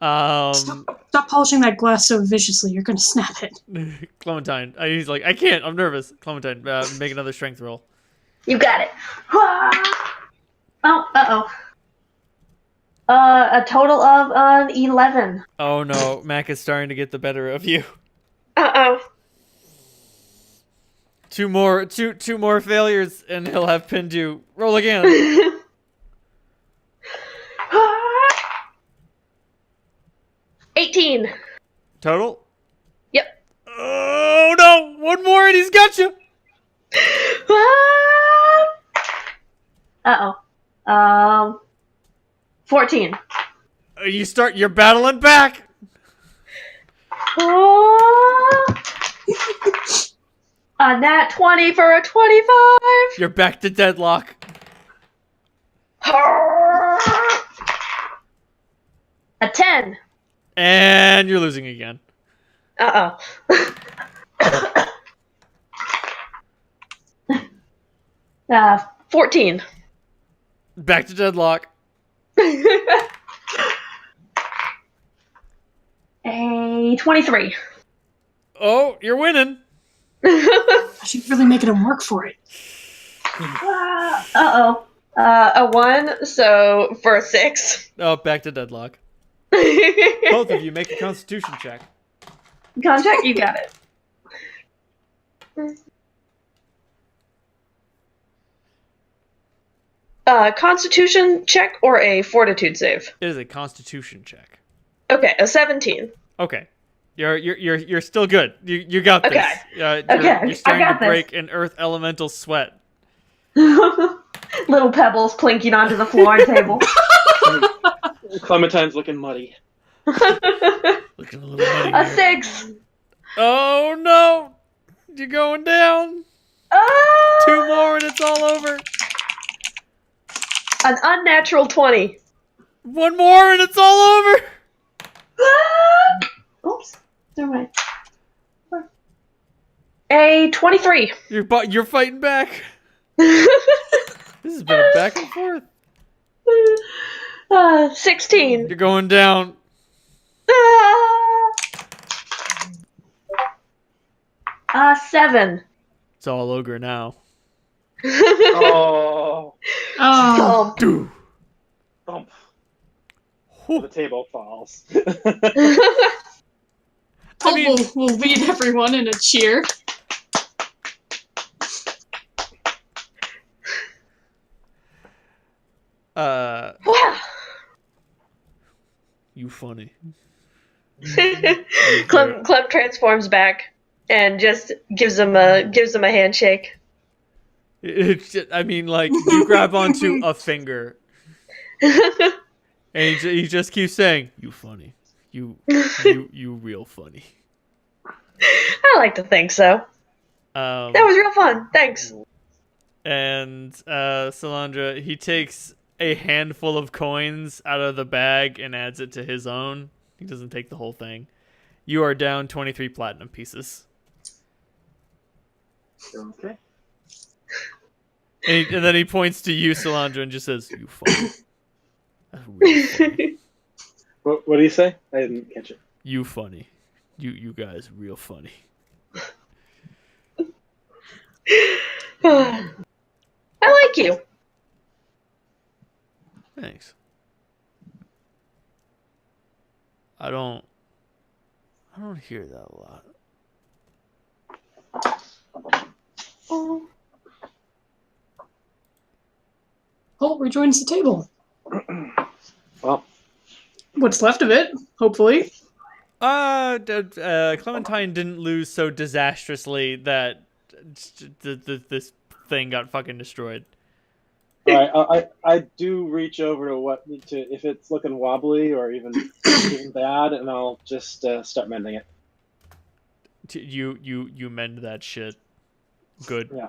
Stop polishing that glass so viciously. You're gonna snap it. Clementine. He's like, I can't. I'm nervous. Clementine, make another strength roll. You got it. Oh, uh-oh. A total of 11. Oh no, Mac is starting to get the better of you. Uh-oh. Two more failures, and he'll have pinned you. Roll again. 18. Total? Yep. Oh no! One more and he's got you! Uh-oh. 14. You're battling back! A nat 20 for a 25. You're back to deadlock. A 10. And you're losing again. 14. Back to deadlock. A 23. Oh, you're winning. She's really making him work for it. A 1, so for a 6. Oh, back to deadlock. Both of you make a constitution check. Contact, you got it. Constitution check or a fortitude save? It is a constitution check. Okay, a 17. Okay. You're still good. You got this. Okay. You're starting got to break an earth elemental sweat. Little pebbles plinking onto the floor and table. Clementine's looking muddy. Looking a little muddy A here. 6. Oh no! You're going down. 2 more and it's all over. An unnatural 20. 1 more and it's all over. Oops. Never mind. A 23. You're fighting back. This has been a back and forth. 16. You're going down. 7. It's all ogre now. Oh. Oh. Dude. Thump. Whew. The table falls. Hope we'll lead everyone in a cheer. You funny. Clem transforms back and just gives him a handshake. It's just, I mean, like, you grab onto a finger, and he just keeps saying, "You funny, you real funny." I like to think so. That was real fun. Thanks. And Salandra, he takes a handful of coins out of the bag and adds it to his own. He doesn't take the whole thing. You are down 23 platinum pieces. Okay. And then he points to you, Salandra, and just says, "You funny." That's really funny. What do you say? I didn't catch it. You funny. You guys real funny. I like you. Thanks. I don't hear that a lot. Holt rejoins the table. Well, What's left of it, hopefully. Clementine didn't lose so disastrously that this thing got fucking destroyed. all right. I do reach over to if it's looking wobbly or even bad, and I'll just start mending it. You mend that shit. Good. Yeah.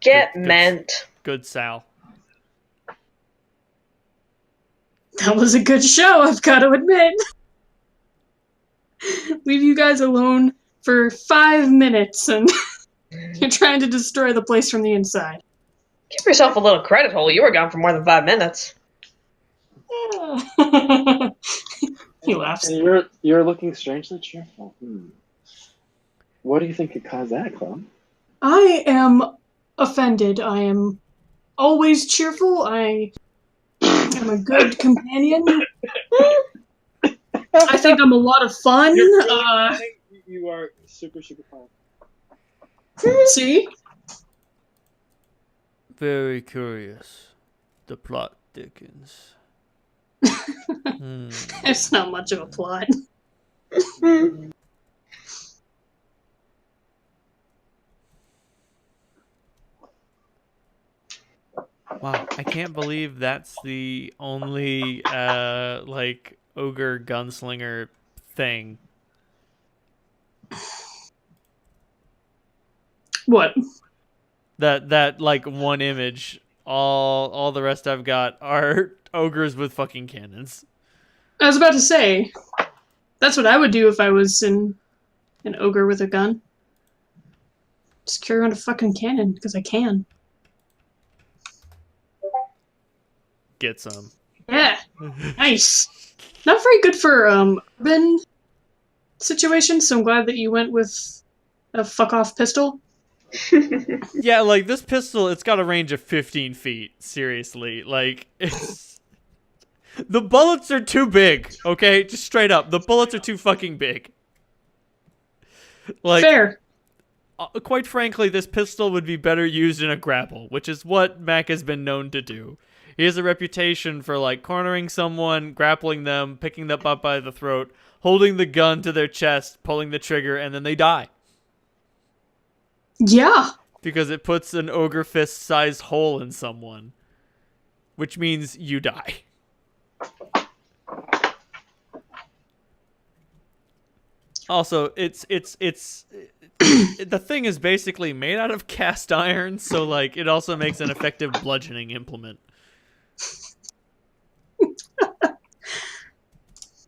Get meant. Good, Sal. That was a good show, I've got to admit. Leave you guys alone for 5 minutes, and you're trying to destroy the place from the inside. Give yourself a little credit, Hole. You were gone for more than 5 minutes. He laughs. And you're looking strangely cheerful. What do you think could cause that, Clem? I am offended. I am always cheerful. I am a good companion. I think I'm a lot of fun. You are super, super fun. See? Very curious. The plot thickens. It's not much of a plot. Wow, I can't believe that's the only like ogre gunslinger thing. What? That like one image. All the rest I've got are ogres with fucking cannons. I was about to say, that's what I would do if I was an ogre with a gun. Just carry around a fucking cannon, because I can. Get some. Yeah. Nice. Not very good for urban situations, so I'm glad that you went with a fuck off pistol. Yeah, like this pistol, it's got a range of 15 feet. Seriously, like it's the bullets are too big. Okay, just straight up, the bullets are too fucking big. Like, Fair. Quite frankly, this pistol would be better used in a grapple, which is what Mac has been known to do. He has a reputation for like cornering someone, grappling them, picking them up by the throat, holding the gun to their chest, pulling the trigger, and then they die. Yeah. Because it puts an ogre fist-sized hole in someone, which means you die. Also, it's the thing is basically made out of cast iron, so like it also makes an effective bludgeoning implement.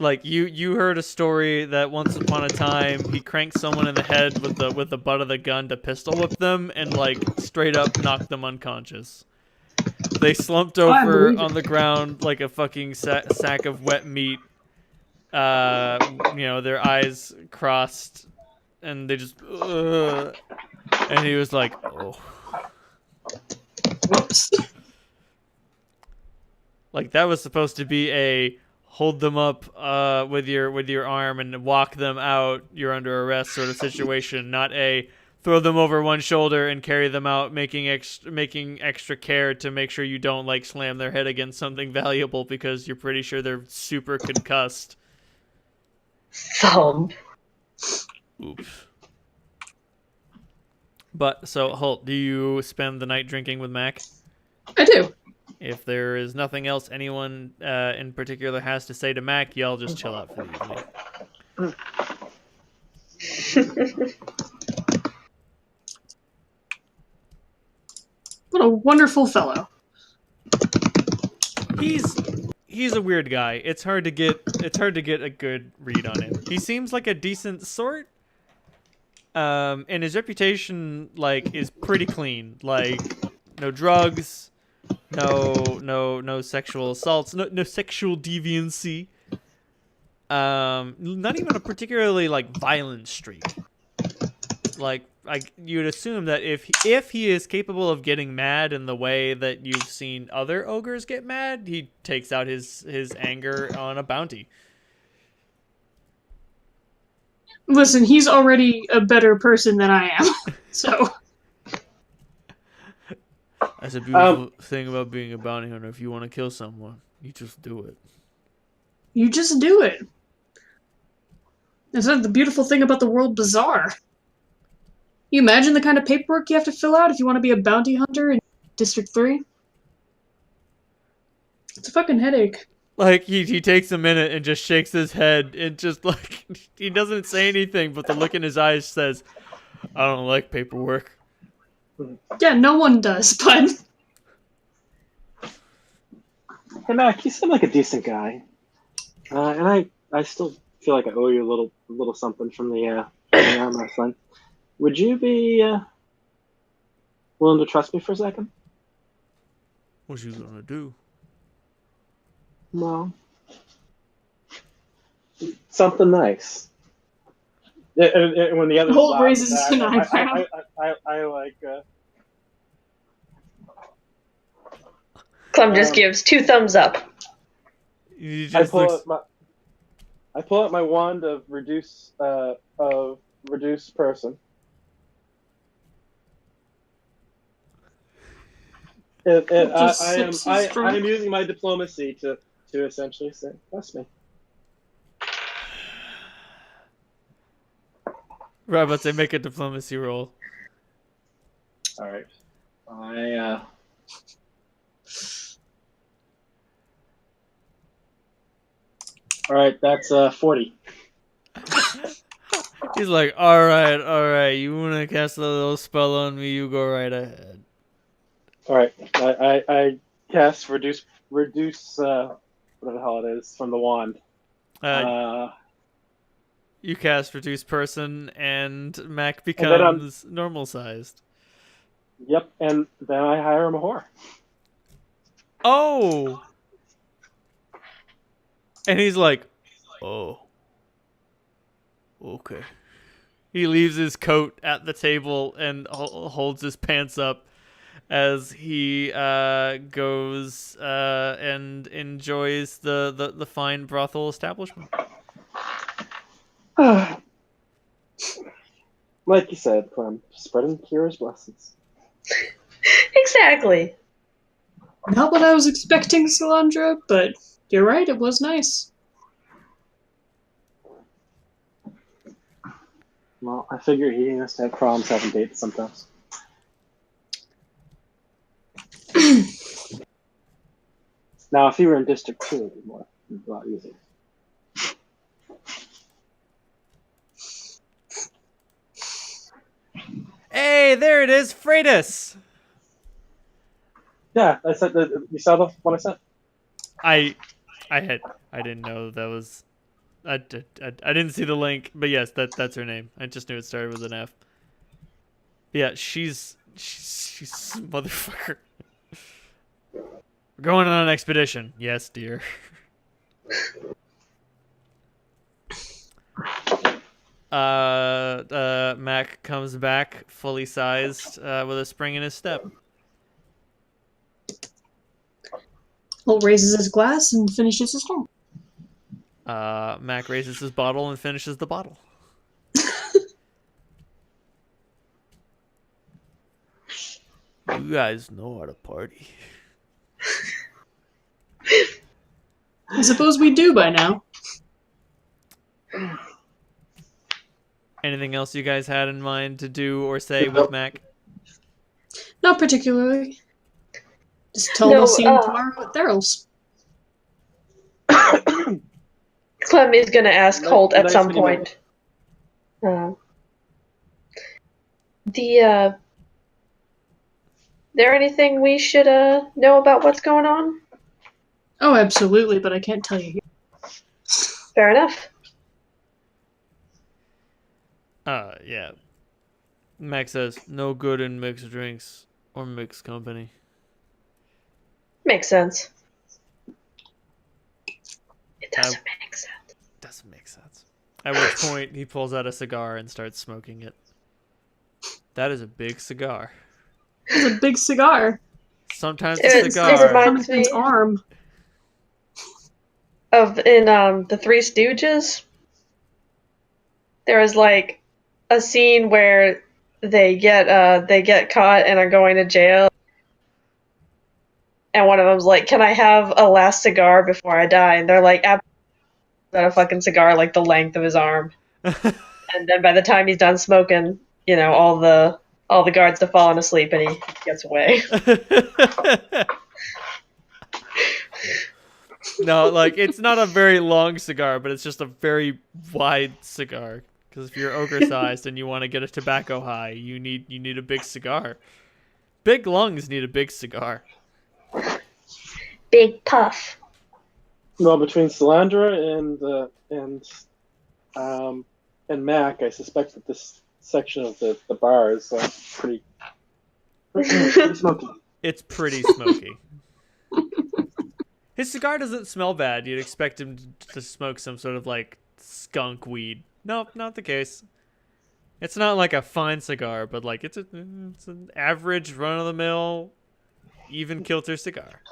Like you heard a story that once upon a time he cranked someone in the head with the butt of the gun to pistol whip them and like straight up knocked them unconscious. They slumped over on the ground like a fucking sack of wet meat. Their eyes crossed, and they just. And he was like, "Oh." Whoops. Like that was supposed to be a hold them up with your arm and walk them out, you're under arrest sort of situation, not a throw them over one shoulder and carry them out, making extra care to make sure you don't like slam their head against something valuable because you're pretty sure they're super concussed. Thumb. Oops. But so Holt, do you spend the night drinking with Mac? I do. If there is nothing else anyone in particular has to say to Mac, y'all just chill out for the evening. What a wonderful fellow. He's a weird guy. It's hard to get a good read on him. He seems like a decent sort. And his reputation like is pretty clean. Like no drugs, no sexual assaults, no sexual deviancy. Not even a particularly like violent streak. Like you'd assume that if he is capable of getting mad in the way that you've seen other ogres get mad, he takes out his anger on a bounty. Listen, he's already a better person than I am, so. That's a beautiful thing about being a bounty hunter. If you want to kill someone, you just do it. You just do it. Is that the beautiful thing about the World Bazaar? You imagine the kind of paperwork you have to fill out if you want to be a bounty hunter in District 3? It's a fucking headache. Like, he takes a minute and just shakes his head and just, like, he doesn't say anything, but the look in his eyes says, I don't like paperwork. Yeah, no one does, but... Hey, Mac, you seem like a decent guy. And I still feel like I owe you a little something from the arm wrestling. Would you be willing to trust me for a second? What you gonna do? Well, something nice. And when the other Holt raises an eyebrow. I like. Clem just gives 2 thumbs up. I pull out my wand of reduce person. I am using my diplomacy to essentially say, trust me. Right, but they make a diplomacy roll. All right. All right, that's 40. He's like, all right. You want to cast a little spell on me? You go right ahead. All right, I cast reduce whatever the hell it is from the wand. You cast reduce person, and Mac And then becomes normal sized. Yep, and then I hire him a whore. Oh. And he's like, oh. Okay. He leaves his coat at the table and holds his pants up as he goes and enjoys the fine brothel establishment. Like you said, Clem, spreading Kira's blessings. Exactly. Not what I was expecting, Salandra, but you're right, it was nice. Well, I figure he has to have problems having dates sometimes. Now, if he were in District 2, it'd be a lot easier. Hey, there it is, Freitas! Yeah, I said that. You saw what I said? I didn't know that was... I didn't see the link, but yes, that's her name. I just knew it started with an F. Yeah, she's motherfucker. We're going on an expedition. Yes, dear. Mac comes back fully sized with a spring in his step. Well, raises his glass and finishes his drink. Mac raises his bottle and finishes the bottle. You guys know how to party. I suppose we do by now. Anything else you guys had in mind to do or say with Mac? Not particularly. Just tell him we'll see him tomorrow at Theral's. Clem is going to ask Holt at some point. There anything we should know about what's going on? Oh, absolutely, but I can't tell you here. Fair enough. Yeah. Mac says, no good in mixed drinks or mixed company. Makes sense. It doesn't make sense. Doesn't make sense. At which point, he pulls out a cigar and starts smoking it. That is a big cigar. It's a big cigar. Sometimes a cigar. It reminds me arm. of in the Three Stooges. There is like a scene where they get caught and are going to jail, and one of them's like, "Can I have a last cigar before I die?" And they're like, "Absolutely." Got a fucking cigar like the length of his arm, and then by the time he's done smoking, you know, all the guards have fallen asleep and he gets away. No, like, it's not a very long cigar, but it's just a very wide cigar. Because if you're ogre-sized and you want to get a tobacco high, you need a big cigar. Big lungs need a big cigar. Big puff. Well, between Salandra and Mac, I suspect that this section of the bar is pretty smoky. It's pretty smoky. His cigar doesn't smell bad. You'd expect him to smoke some sort of, like, skunk weed. Nope, not the case. It's not like a fine cigar, but, like, it's an average, run-of-the-mill, even kilter cigar.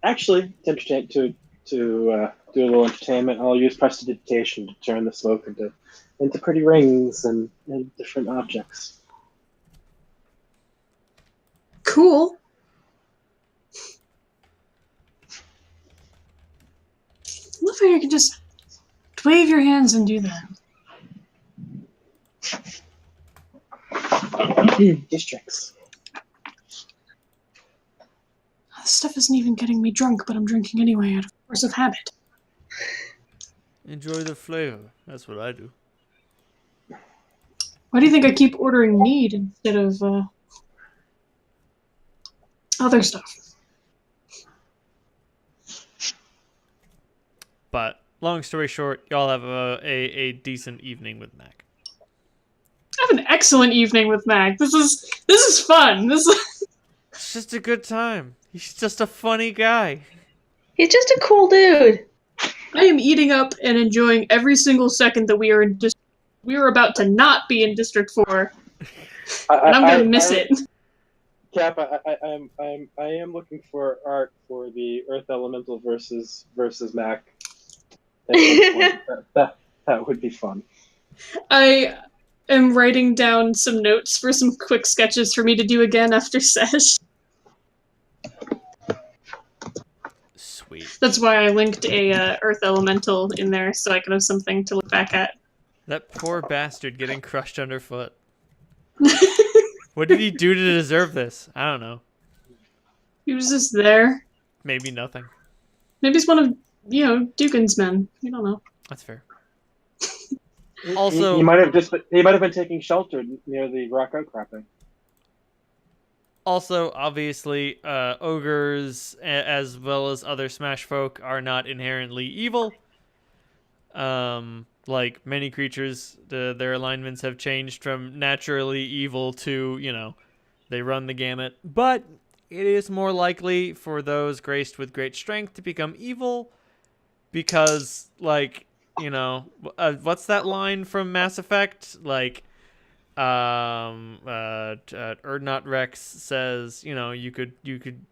Actually, to do a little entertainment, I'll use prestidigitation to turn the smoke into pretty rings and different objects. Cool. I love how you can just wave your hands and do that. Districts. This stuff isn't even getting me drunk, but I'm drinking anyway out of force of habit. Enjoy the flavor. That's what I do. Why do you think I keep ordering mead instead of other stuff? But long story short, y'all have a decent evening with Mac. I have an excellent evening with Mac. This is fun. It's just a good time. He's just a funny guy. He's just a cool dude. I am eating up and enjoying every single second that we are in we are about to not be in District 4. And I'm gonna miss it. Cap, I am looking for art for the Earth Elemental versus Mac. That would be fun. I am writing down some notes for some quick sketches for me to do again after sesh. Sweet. That's why I linked a Earth Elemental in there so I can have something to look back at. That poor bastard getting crushed underfoot. What did he do to deserve this? I don't know. He was just there. Maybe nothing. Maybe he's one of, Dugan's men. You don't know. That's fair. Also, he might have been taking shelter near the rock outcropping. Also, obviously, ogres as well as other Smash folk are not inherently evil. Like many creatures, their alignments have changed from naturally evil to, they run the gamut. But it is more likely for those graced with great strength to become evil because, what's that line from Mass Effect? Erdnot Rex says, you could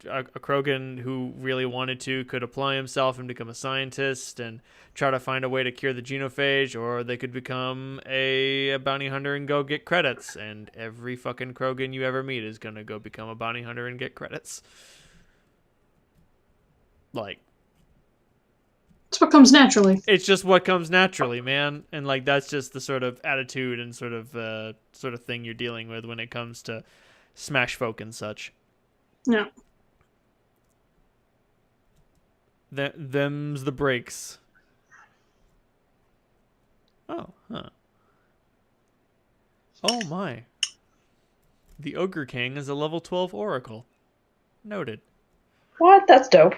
a Krogan who really wanted to could apply himself and become a scientist and try to find a way to cure the genophage, or they could become a bounty hunter and go get credits. And every fucking Krogan you ever meet is gonna go become a bounty hunter and get credits. It's what comes naturally. It's just what comes naturally, man. And that's just the sort of attitude and sort of thing you're dealing with when it comes to Smash folk and such. Yeah. Them's the breaks. Oh, huh. Oh my. The Ogre King is a level 12 Oracle. Noted. What? That's dope.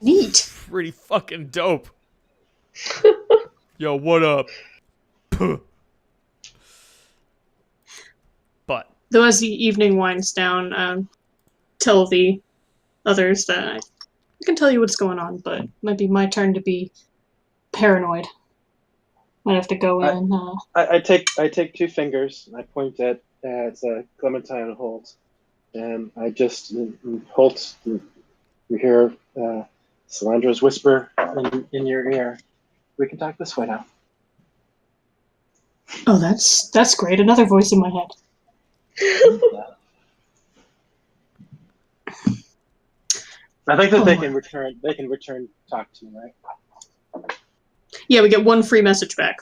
Neat. Pretty fucking dope. Yo, what up? Puh. But Though as the evening winds down, tell the others that I can tell you what's going on, but it might be my turn to be paranoid. Might have to go in. I take 2 fingers and I point at Clementine and Holt, and I just Holt. You hear Solandra's whisper in your ear. We can talk this way now. Oh, that's great. Another voice in my head. I think that they can return talk to you, right? Yeah, we get 1 free message back.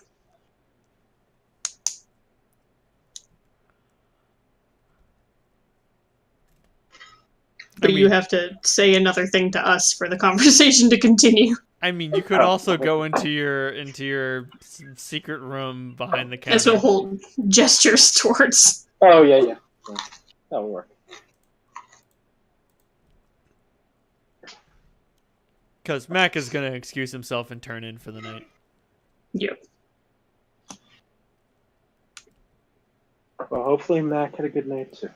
But you have to say another thing to us for the conversation to continue. I mean, you could also go into your secret room behind the counter. That's what Holt gestures towards. Oh yeah. That'll work. Because Mac is gonna excuse himself and turn in for the night. Yep. Well, hopefully Mac had a good night too.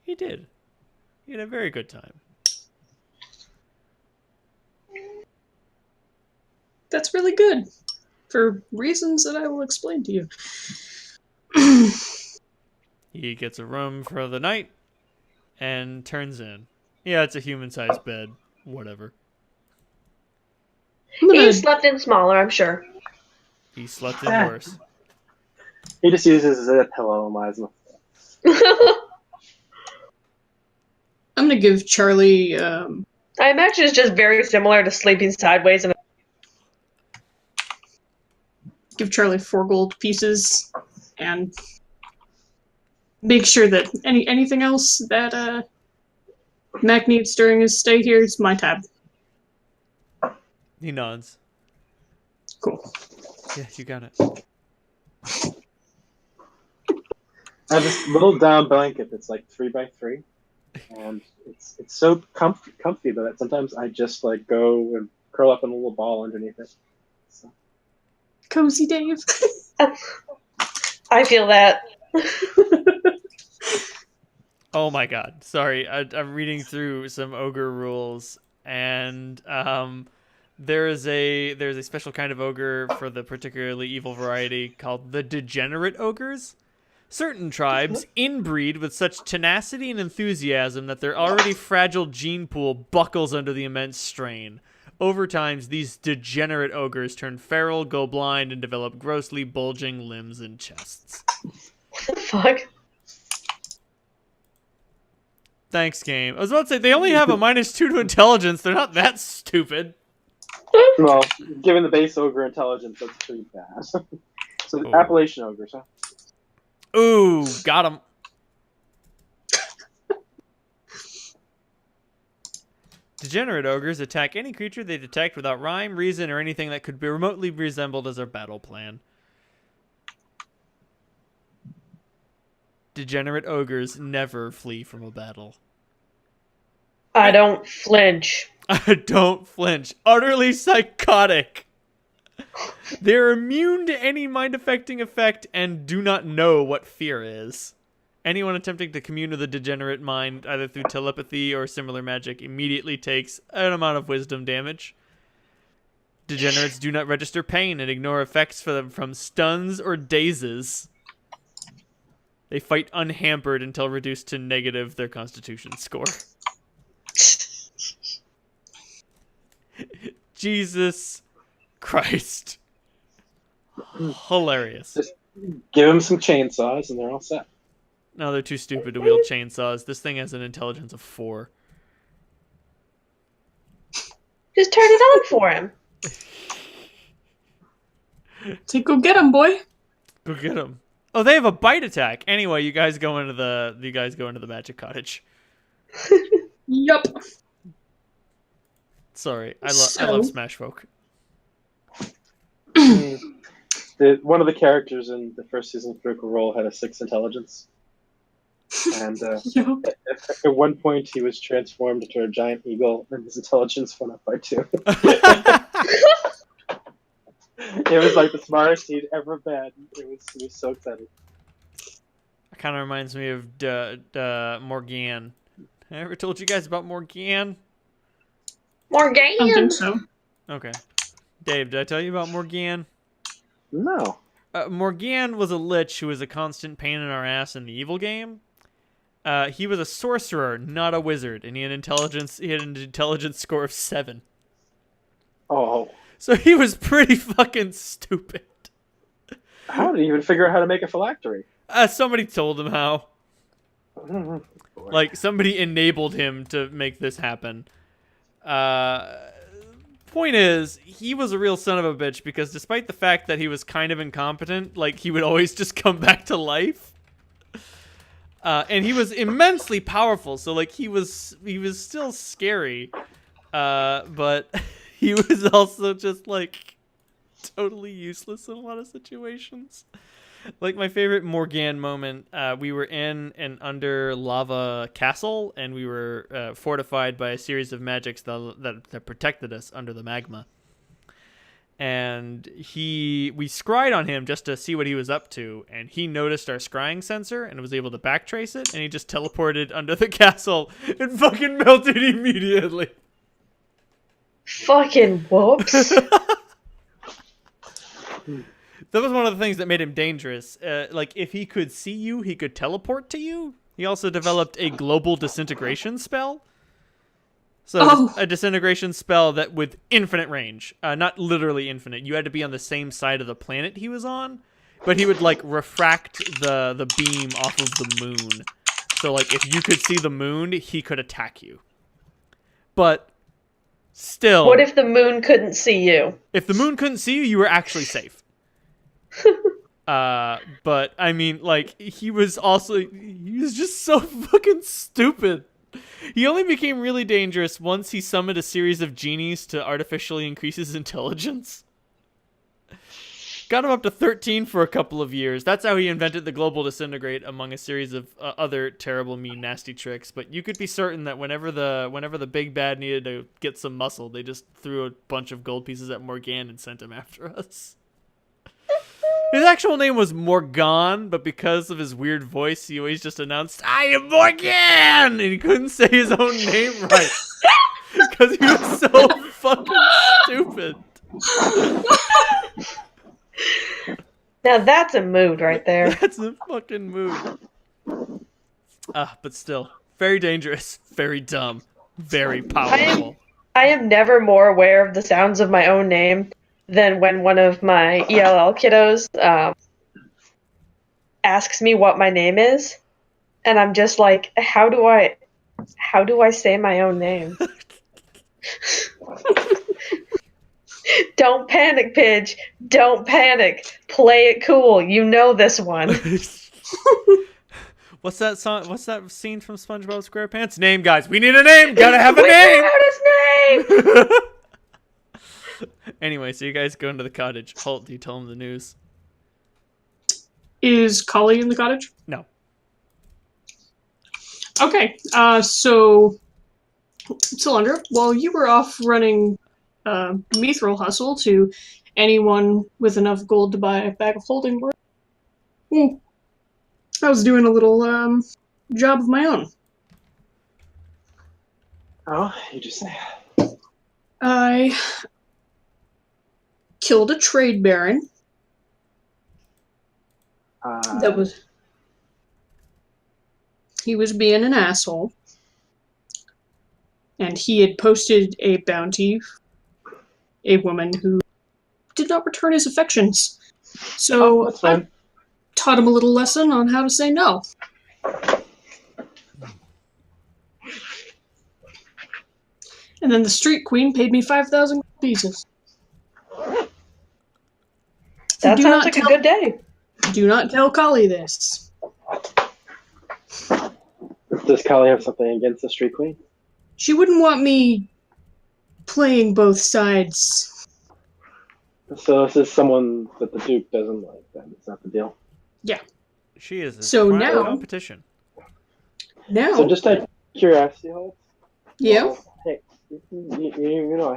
He did. He had a very good time. That's really good. For reasons that I will explain to you. He gets a room for the night and turns in. Yeah, it's a human-sized bed. Whatever. He slept in smaller, I'm sure. He slept in worse. He just uses a pillow, Liza. I'm gonna give Charlie. I imagine it's just very similar to sleeping sideways. And give Charlie 4 gold pieces, and make sure that anything else that Mac needs during his stay here is my tab. He nods. Cool. Yeah, you got it. I have this little down blanket that's like 3x3, and it's so comfy that sometimes I just like go and curl up in a little ball underneath it. So. Cozy Dave. I feel that. Oh my god. Sorry, I'm reading through some ogre rules, and there's a special kind of ogre for the particularly evil variety called the degenerate ogres. Certain tribes inbreed with such tenacity and enthusiasm that their already fragile gene pool buckles under the immense strain. Over time, these degenerate ogres turn feral, go blind, and develop grossly bulging limbs and chests. What the fuck? Thanks, game. I was about to say, they only have a -2 to intelligence. They're not that stupid. Well, given the base ogre intelligence, that's pretty bad. So the Appalachian ogres, huh? Ooh, got him. Degenerate ogres attack any creature they detect without rhyme, reason, or anything that could be remotely resembled as their battle plan. Degenerate ogres never flee from a battle. I don't flinch. I don't flinch. Utterly psychotic. They're immune to any mind-affecting effect and do not know what fear is. Anyone attempting to commune with a degenerate mind, either through telepathy or similar magic, immediately takes an amount of wisdom damage. Degenerates do not register pain and ignore effects from stuns or dazes. They fight unhampered until reduced to negative their constitution score. Jesus Christ. Hilarious. Just give them some chainsaws and they're all set. No, they're too stupid to wield chainsaws. This thing has an intelligence of 4. Just turn it on for him. Say, go get him, boy. Go get him. Oh, they have a bite attack. Anyway, you guys go into the magic cottage. Yup. Sorry, I love Smash Folk. One of the characters in the first season of Critical Role had a 6 intelligence. And at one point he was transformed into a giant eagle and his intelligence went up by 2. It was like the smartest he'd ever been. He was so excited. It kind of reminds me of Morgane. I ever told you guys about Morgane? Morgane? I don't think so. Okay. Dave, did I tell you about Morgane? No. Morgane was a lich who was a constant pain in our ass in the evil game. He was a sorcerer, not a wizard, and he had an intelligence score of 7. Oh. So he was pretty fucking stupid. How did he even figure out how to make a phylactery? Somebody told him how. Like, somebody enabled him to make this happen. Point is, he was a real son of a bitch because despite the fact that he was kind of incompetent, like, he would always just come back to life. And he was immensely powerful, so, like, he was still scary. But he was also just, like, totally useless in a lot of situations. Like, my favorite Morgane moment, we were in an under lava castle, and we were fortified by a series of magics that protected us under the magma. And we scryed on him just to see what he was up to, and he noticed our scrying sensor and was able to backtrace it, and he just teleported under the castle and fucking melted immediately. Fucking whoops. That was one of the things that made him dangerous. Like, if he could see you, he could teleport to you. He also developed a global disintegration spell. So a disintegration spell that with infinite range. Not literally infinite. You had to be on the same side of the planet he was on. But he would, like, refract the beam off of the moon. So, like, if you could see the moon, he could attack you. But still... What if the moon couldn't see you? If the moon couldn't see you, you were actually safe. But I mean, like, he was just so fucking stupid. He only became really dangerous once he summoned a series of genies to artificially increase his intelligence. got him up to 13 for a couple of years. That's how he invented the global disintegrate, among a series of other terrible, mean, nasty tricks. But you could be certain that whenever the big bad needed to get some muscle, they just threw a bunch of gold pieces at Morgan and sent him after us. His actual name was Morgan, but because of his weird voice, he always just announced, "I am Morgan!" And he couldn't say his own name right. Because he was so fucking stupid. Now that's a mood right there. That's a fucking mood. But still, very dangerous, very dumb, very powerful. I am never more aware of the sounds of my own name than when one of my ELL kiddos asks me what my name is, and I'm just like, how do I say my own name? Don't panic, Pidge. Don't panic. Play it cool. You know this one. What's that song? What's that scene from SpongeBob SquarePants? Name, guys. We need a name. Gotta have a name. Figured out his name. Anyway, so you guys go into the cottage. Holt, do you tell him the news? Is Kali in the cottage? No. Okay, so Cylinder, while you were off running Mithril Hustle to anyone with enough gold to buy a bag of holding work, I was doing a little job of my own. Oh, you just say. I killed a trade baron. He was being an asshole. And he had posted a bounty, a woman who did not return his affections. So I taught him a little lesson on how to say no. And then the street queen paid me 5,000 pieces. That sounds like a good day. Do not tell Kali this. Does Kali have something against the street queen? She wouldn't want me playing both sides. So this is someone that the Duke doesn't like, then. It's not the deal. Yeah. She is. So now competition. Now. So just out of curiosity, Holt. Yeah. Hey, you know,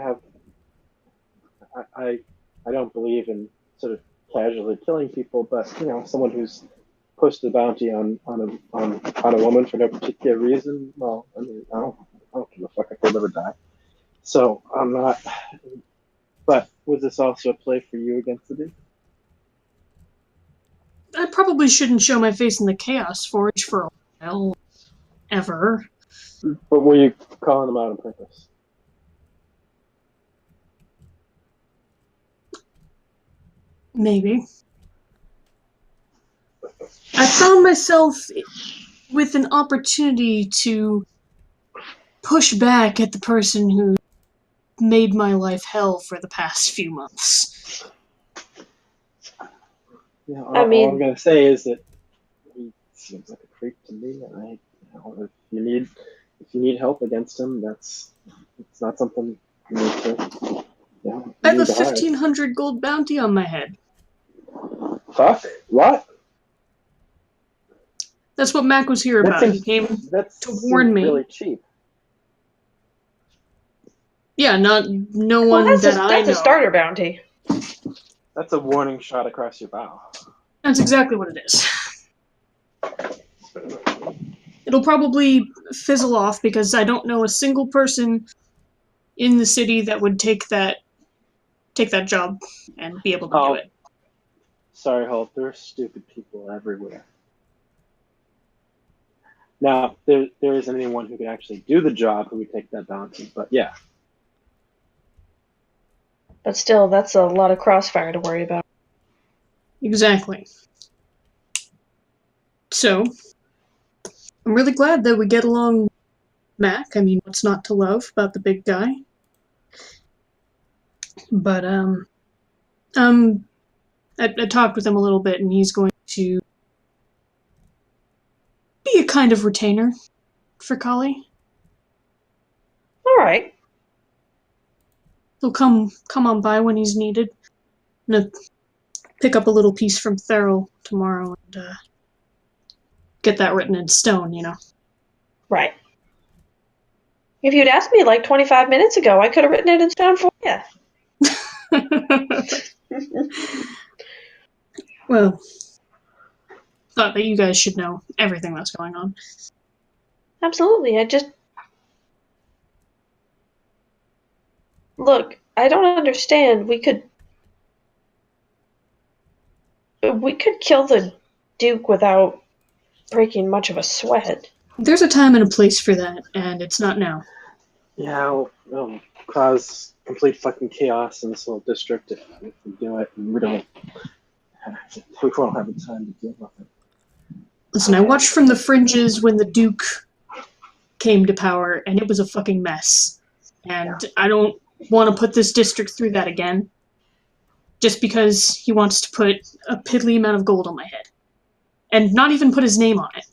I don't believe in sort of casually killing people, but you know, someone who's posted a bounty on a woman for no particular reason. Well, I mean, I don't give a fuck if they live or die. So I'm not. But was this also a play for you against the Duke? I probably shouldn't show my face in the Chaos Forge for a while. Ever. But were you calling them out on purpose? Maybe. I found myself with an opportunity to push back at the person who made my life hell for the past few months. Yeah, all I'm going to say is that he seems like a creep to me, and if you need help against him, it's not something you need to. I have a 1,500 gold bounty on my head. Fuck? What? That's what Mac was here about. He came to warn me. Really cheap. Yeah, no one that I know. That's a starter bounty. That's a warning shot across your bow. That's exactly what it is. It'll probably fizzle off because I don't know a single person in the city that would take that job and be able to do it. Sorry, Holt. There are stupid people everywhere. Now, there isn't anyone who can actually do the job who would take that bounty, but yeah. But still, that's a lot of crossfire to worry about. Exactly. So, I'm really glad that we get along, Mac. I mean, what's not to love about the big guy? But, I talked with him a little bit, and he's going to be a kind of retainer for Kali. Alright. He'll come on by when he's needed. pick up a little piece from Thurl tomorrow and get that written in stone, you know. Right. If you'd asked me like 25 minutes ago, I could have written it in stone for you. Well, thought that you guys should know everything that's going on. Absolutely. Look, I don't understand. We could kill the Duke without breaking much of a sweat. There's a time and a place for that, and it's not now. Yeah, it'll cause complete fucking chaos in this little district if we do it, and we won't have the time to deal with it. Listen, I watched from the fringes when the Duke came to power, and it was a fucking mess. And I don't want to put this district through that again, just because he wants to put a piddly amount of gold on my head. And not even put his name on it.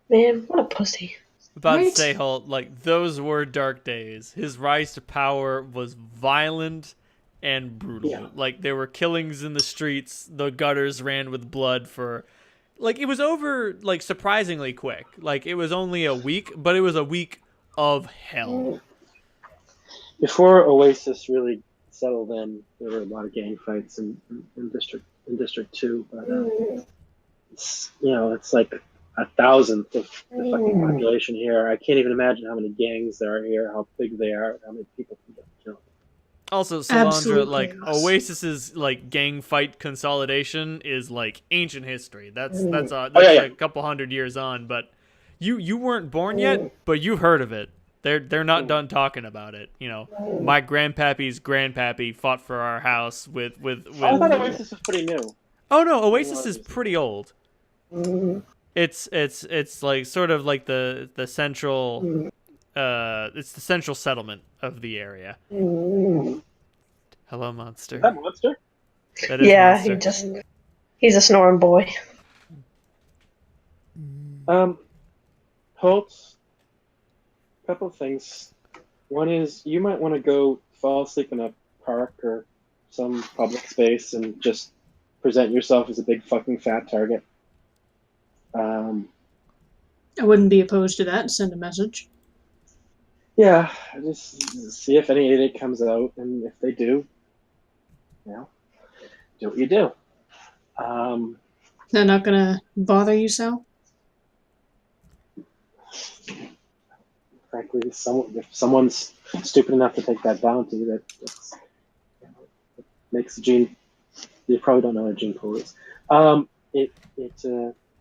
Man, what a pussy. About Right? to say, Holt, like, those were dark days. His rise to power was violent and brutal. Yeah. Like, there were killings in the streets. The gutters ran with blood for... Like, it was over, like, surprisingly quick. Like, it was only a week, but it was a week of hell. Before Oasis really settled in, there were a lot of gang fights in District 2, but it's like 1,000th of the fucking population here. I can't even imagine how many gangs there are here, how big they are, how many people can get killed. Also, Salandra, Absolutely. like, Oasis's, like, gang fight consolidation is, like, ancient history. That's a couple hundred years on, but you weren't born yet, but you've heard of it. They're not done talking about it. You know, my grandpappy's grandpappy fought for our house with I thought Oasis was pretty new. Oh no, Oasis is pretty old. It's like sort of like the central it's the central settlement of the area. Hello, monster. Is that Monster? That is Yeah, Monster. he's a snoring boy. Holt, couple of things. One is you might want to go fall asleep in a park or some public space and just present yourself as a big fucking fat target. I wouldn't be opposed to that. Send a message. Yeah, just see if any idiot comes out, and if they do, do what you do. They're not gonna bother you, Sal? Frankly, if someone's stupid enough to take that bounty, that makes the gene. You probably don't know what a gene pool is. It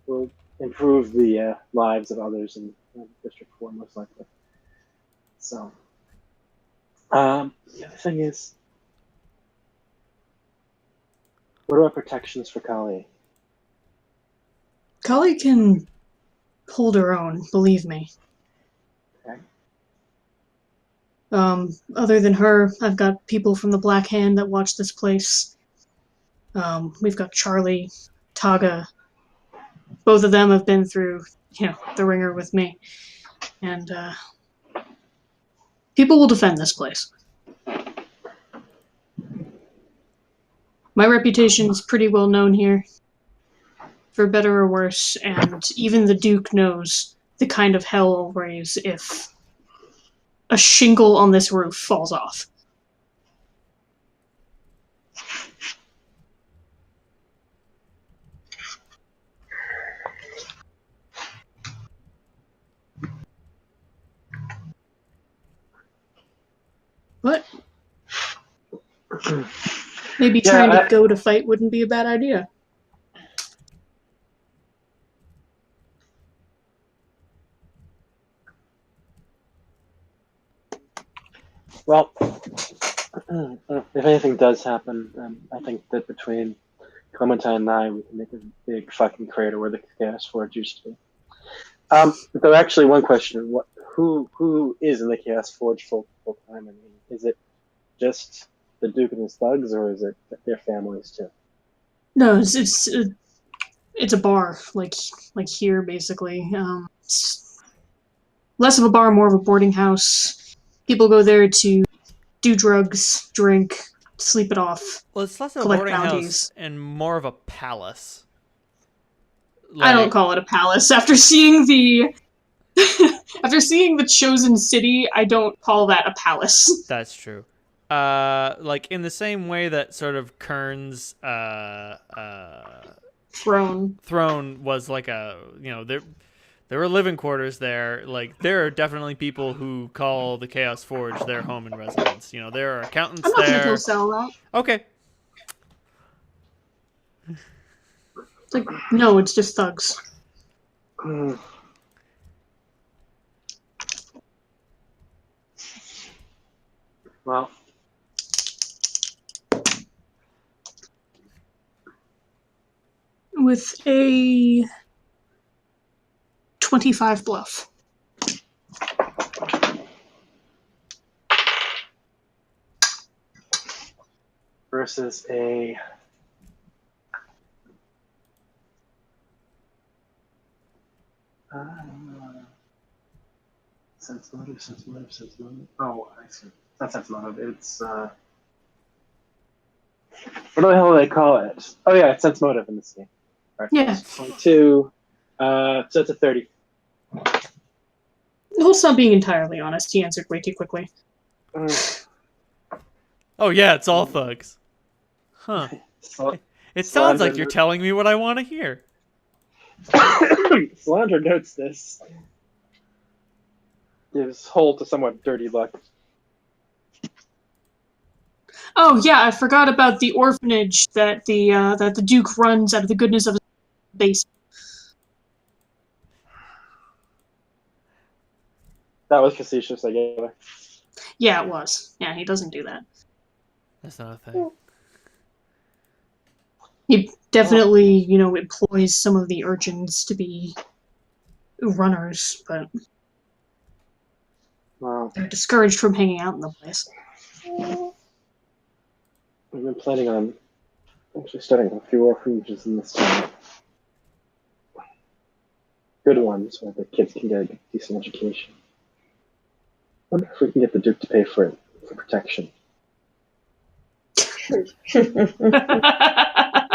will improve the lives of others in District 4, most likely. So, the other thing is, what about protections for Kali? Kali can hold her own, believe me. Okay. Other than her, I've got people from the Black Hand that watch this place. We've got Charlie, Taga. Both of them have been through, the ringer with me. And, people will defend this place. My reputation's pretty well known here, for better or worse, and even the Duke knows the kind of hell I'll raise if a shingle on this roof falls off. But maybe trying to go to fight wouldn't be a bad idea. Well, if anything does happen, I think that between Clementine and I, we can make a big fucking crater where the Chaos Forge used to be. Though actually, one question: who is in the Chaos Forge full time? I mean, is it just the Duke and his thugs, or is it their families too? No, it's a bar, like here basically. It's less of a bar, more of a boarding house. People go there to do drugs, drink, sleep it off. Well, it's less of a Collect boarding bounties. house and more of a palace. I don't call it a palace. After seeing the chosen city, I don't call that a palace. That's true. Like in the same way that sort of Kern's throne was like a, there were living quarters there. Like there are definitely people who call the Chaos Forge their home and residence. There are accountants I'm not there. gonna sell that. Okay. It's like, no, it's just thugs. Well. With a 25 bluff. Versus a sense motive. Oh, I see. It's not sense motive. It's what the hell do they call it? Oh yeah, it's sense motive in this game. All right, Yeah. 22. So it's a 30. Also, not being entirely honest, he answered way too quickly. Oh yeah, it's all thugs. Huh. It sounds like you're telling me what I want to hear. Slandra notes this. Gives hold to somewhat dirty luck. Oh yeah, I forgot about the orphanage that the Duke runs out of the goodness of his base. That was facetious, I guess. Yeah, it was. Yeah, he doesn't do that. That's not a thing. He definitely, employs some of the urchins to be runners, but they're discouraged from hanging out in the place. I've been planning on actually starting a few orphanages in this town. Good ones where the kids can get a decent education. I wonder if we can get the Duke to pay for it for protection.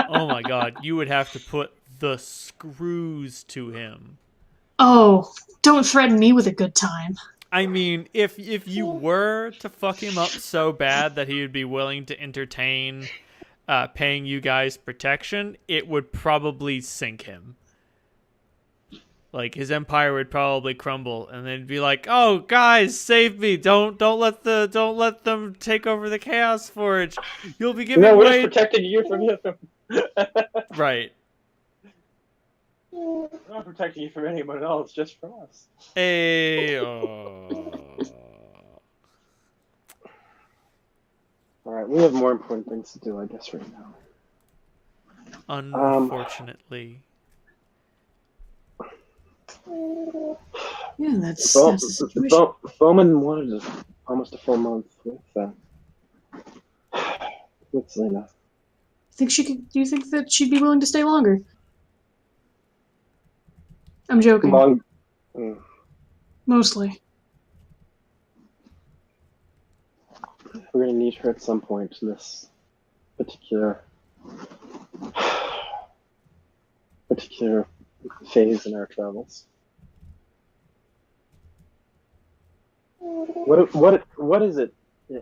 Oh my god, you would have to put the screws to him. Oh, don't threaten me with a good time. I mean, if you were to fuck him up so bad that he would be willing to entertain paying you guys protection, it would probably sink him. Like his empire would probably crumble, and they'd be like, "Oh, guys, save me! Don't let them take over the Chaos Forge. You'll be giving we're way." just protecting you from him. Right. We're not protecting you from anyone else, just from us. Hey. Alright, we have more important things to do, I guess, right now. Unfortunately. Yeah, that's the situation. Bowman wanted almost a full month with Selena. Do you think that she'd be willing to stay longer? I'm joking. Mostly. We're going to need her at some point in this particular phase in our travels. What is it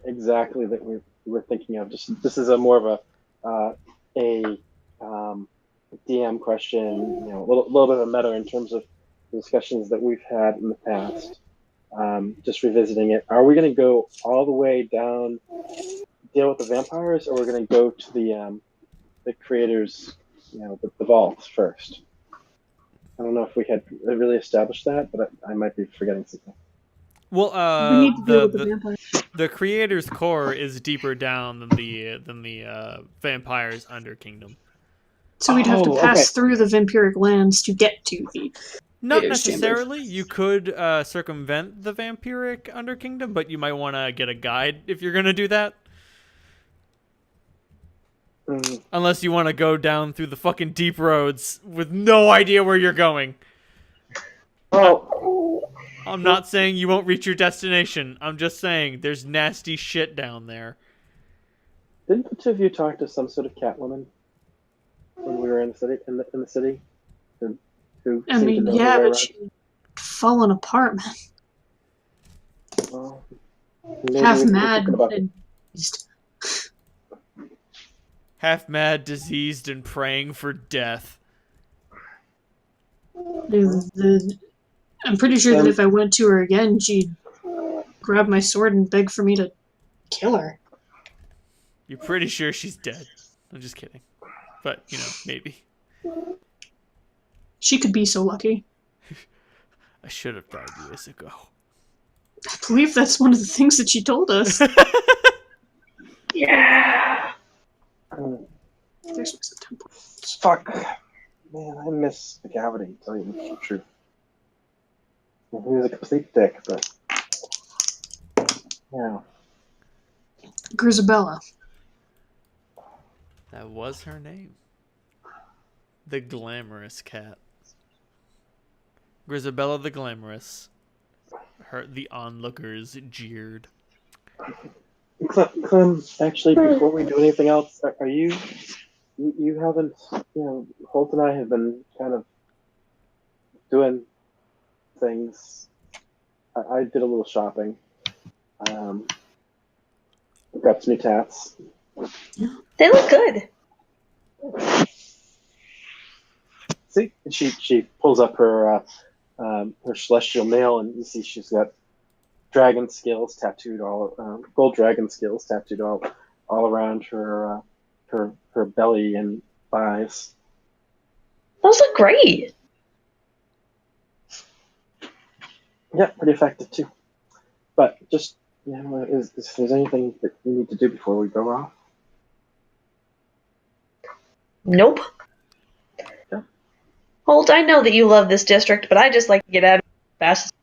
exactly that we're thinking of? This is a more of a DM question, a little bit of a meta in terms of the discussions that we've had in the past. Just revisiting it. Are we going to go all the way down, deal with the vampires, or we're going to go to the creators, the vault first? I don't know if we had really established that, but I might be forgetting something. Well, we need to deal with the vampires. The creator's core is deeper down than the vampires under Kingdom. So we'd have to pass through the vampiric lands to get to the. Not necessarily. You could circumvent the vampiric under Kingdom, but you might want to get a guide if you're going to do that. Unless you want to go down through the fucking deep roads with no idea where you're going. I'm not saying you won't reach your destination. I'm just saying there's nasty shit down there. Didn't the two of you talk to some sort of Catwoman when we were in the city? In the city, who I seemed to mean, know her yeah, way but around? she's fallen apart, man. Well, maybe Half we were mad thinking about it. and Half mad, diseased, and praying for death. I'm pretty sure that if I went to her again, she'd grab my sword and beg for me to kill her. You're pretty sure she's dead. I'm just kidding. But, maybe. She could be so lucky. I should have died years ago. I believe that's one of the things that she told us. Yeah. There's my Septemport. Fuck. Man, I miss the cavity, to tell you the truth. He was a complete dick, but... Yeah. Grisabella. That was her name. The Glamorous Cat. Grisabella the Glamorous. The onlookers jeered. Clem, actually, before we do anything else, are you... You haven't... Holt and I have been kind of doing things. I did a little shopping. Got some new tats. They look good. See, she pulls up her celestial mail, and you see she's got dragon scales tattooed gold dragon scales tattooed all around her belly and thighs. Those look great. Yeah, pretty effective too. But just if there's anything that we need to do before we go off. Nope. Yeah. Holt, I know that you love this district, but I just like to get out of it fast.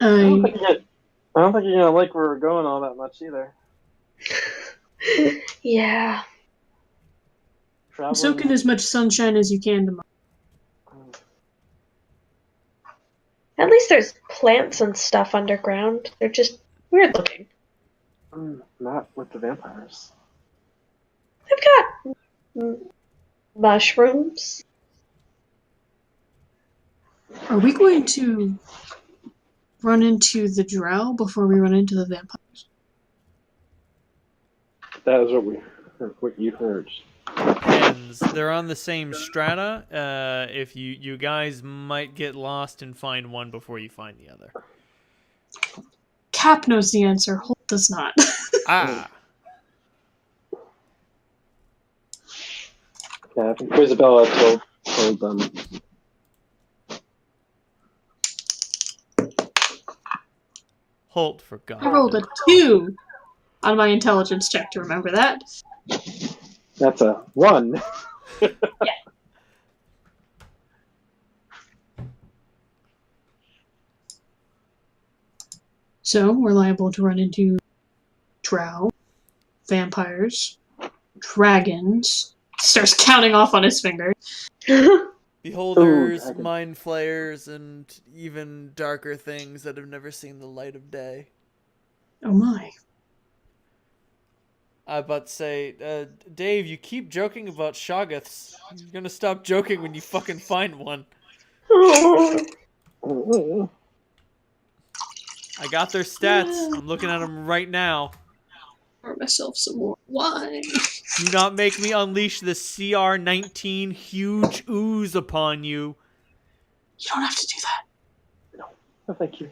I don't think you're gonna like where we're going all that much either. Yeah. Soak in as much sunshine as you can tomorrow. At least there's plants and stuff underground. They're just weird looking. Not with the vampires. They've got mushrooms. Are we going to run into the drow before we run into the vampires? That is what you heard. Depends. They're on the same strata. If you guys might get lost and find one before you find the other. Cap knows the answer. Holt does not. Ah. Yeah, I think Isabella told them. Holt forgot. I rolled a 2 on my intelligence check to remember that. That's a 1. Yeah. So we're liable to run into drow, vampires, dragons. Starts counting off on his fingers. Beholders, Ooh, mind flayers, and even darker things that have never seen the light of day. Oh my. I about to say, Dave, you keep joking about Shoggoths. You're gonna stop joking when you fucking find one. I got their stats. I'm looking at them right now. Pour myself some more wine. Do not make me unleash the CR19 huge ooze upon you. You don't have to do that. No, thank you.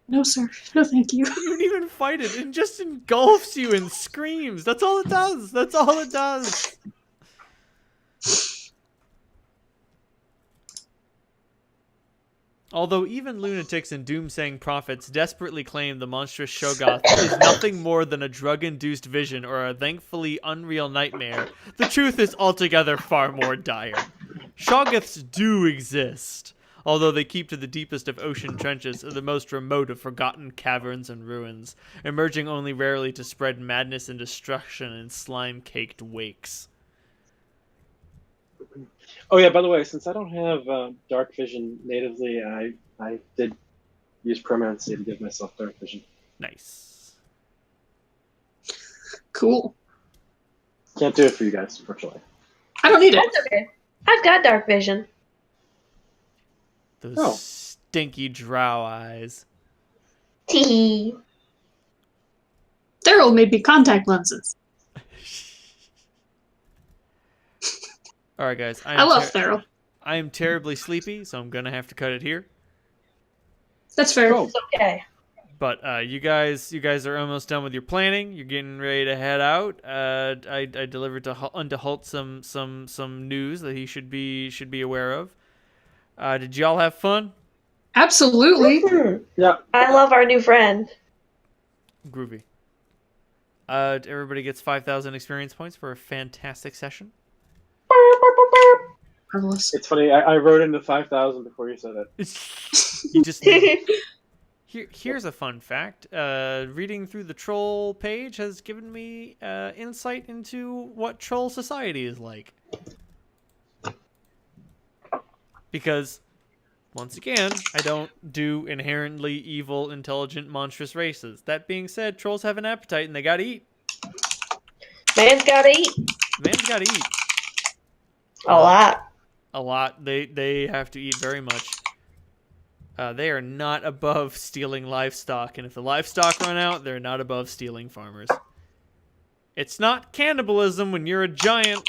No, sir. No, thank you. You don't even fight it. It just engulfs you and screams. That's all it does. That's all it does. Although even lunatics and doomsaying prophets desperately claim the monstrous Shoggoth is nothing more than a drug-induced vision or a thankfully unreal nightmare, the truth is altogether far more dire. Shoggoths do exist, although they keep to the deepest of ocean trenches or the most remote of forgotten caverns and ruins, emerging only rarely to spread madness and destruction in slime-caked wakes. Oh yeah, by the way, since I don't have dark vision natively, I did use permanency to give myself dark vision. Nice. Cool. Can't do it for you guys, unfortunately. I don't need it. That's okay. I've got dark vision. Those Oh. stinky drow eyes. Tee. Daryl made me contact lenses. All right, guys. I love Daryl. I am terribly sleepy, so I'm gonna have to cut it here. That's fair. Cool. It's okay. But you guys are almost done with your planning. You're getting ready to head out. I delivered to unto Holt some news that he should be aware of. Did y'all have fun? Absolutely. Yeah. I love our new friend. Groovy. Everybody gets 5,000 experience points for a fantastic session. Marvelous. It's funny. I wrote in the 5,000 before you said it. You just here's a fun fact. Reading through the troll page has given me insight into what troll society is like. Because, once again, I don't do inherently evil, intelligent, monstrous races. That being said, trolls have an appetite and they gotta eat. Man's gotta eat. Man's gotta eat. A lot. A lot. They have to eat very much. They are not above stealing livestock, and if the livestock run out, they're not above stealing farmers. It's not cannibalism when you're a giant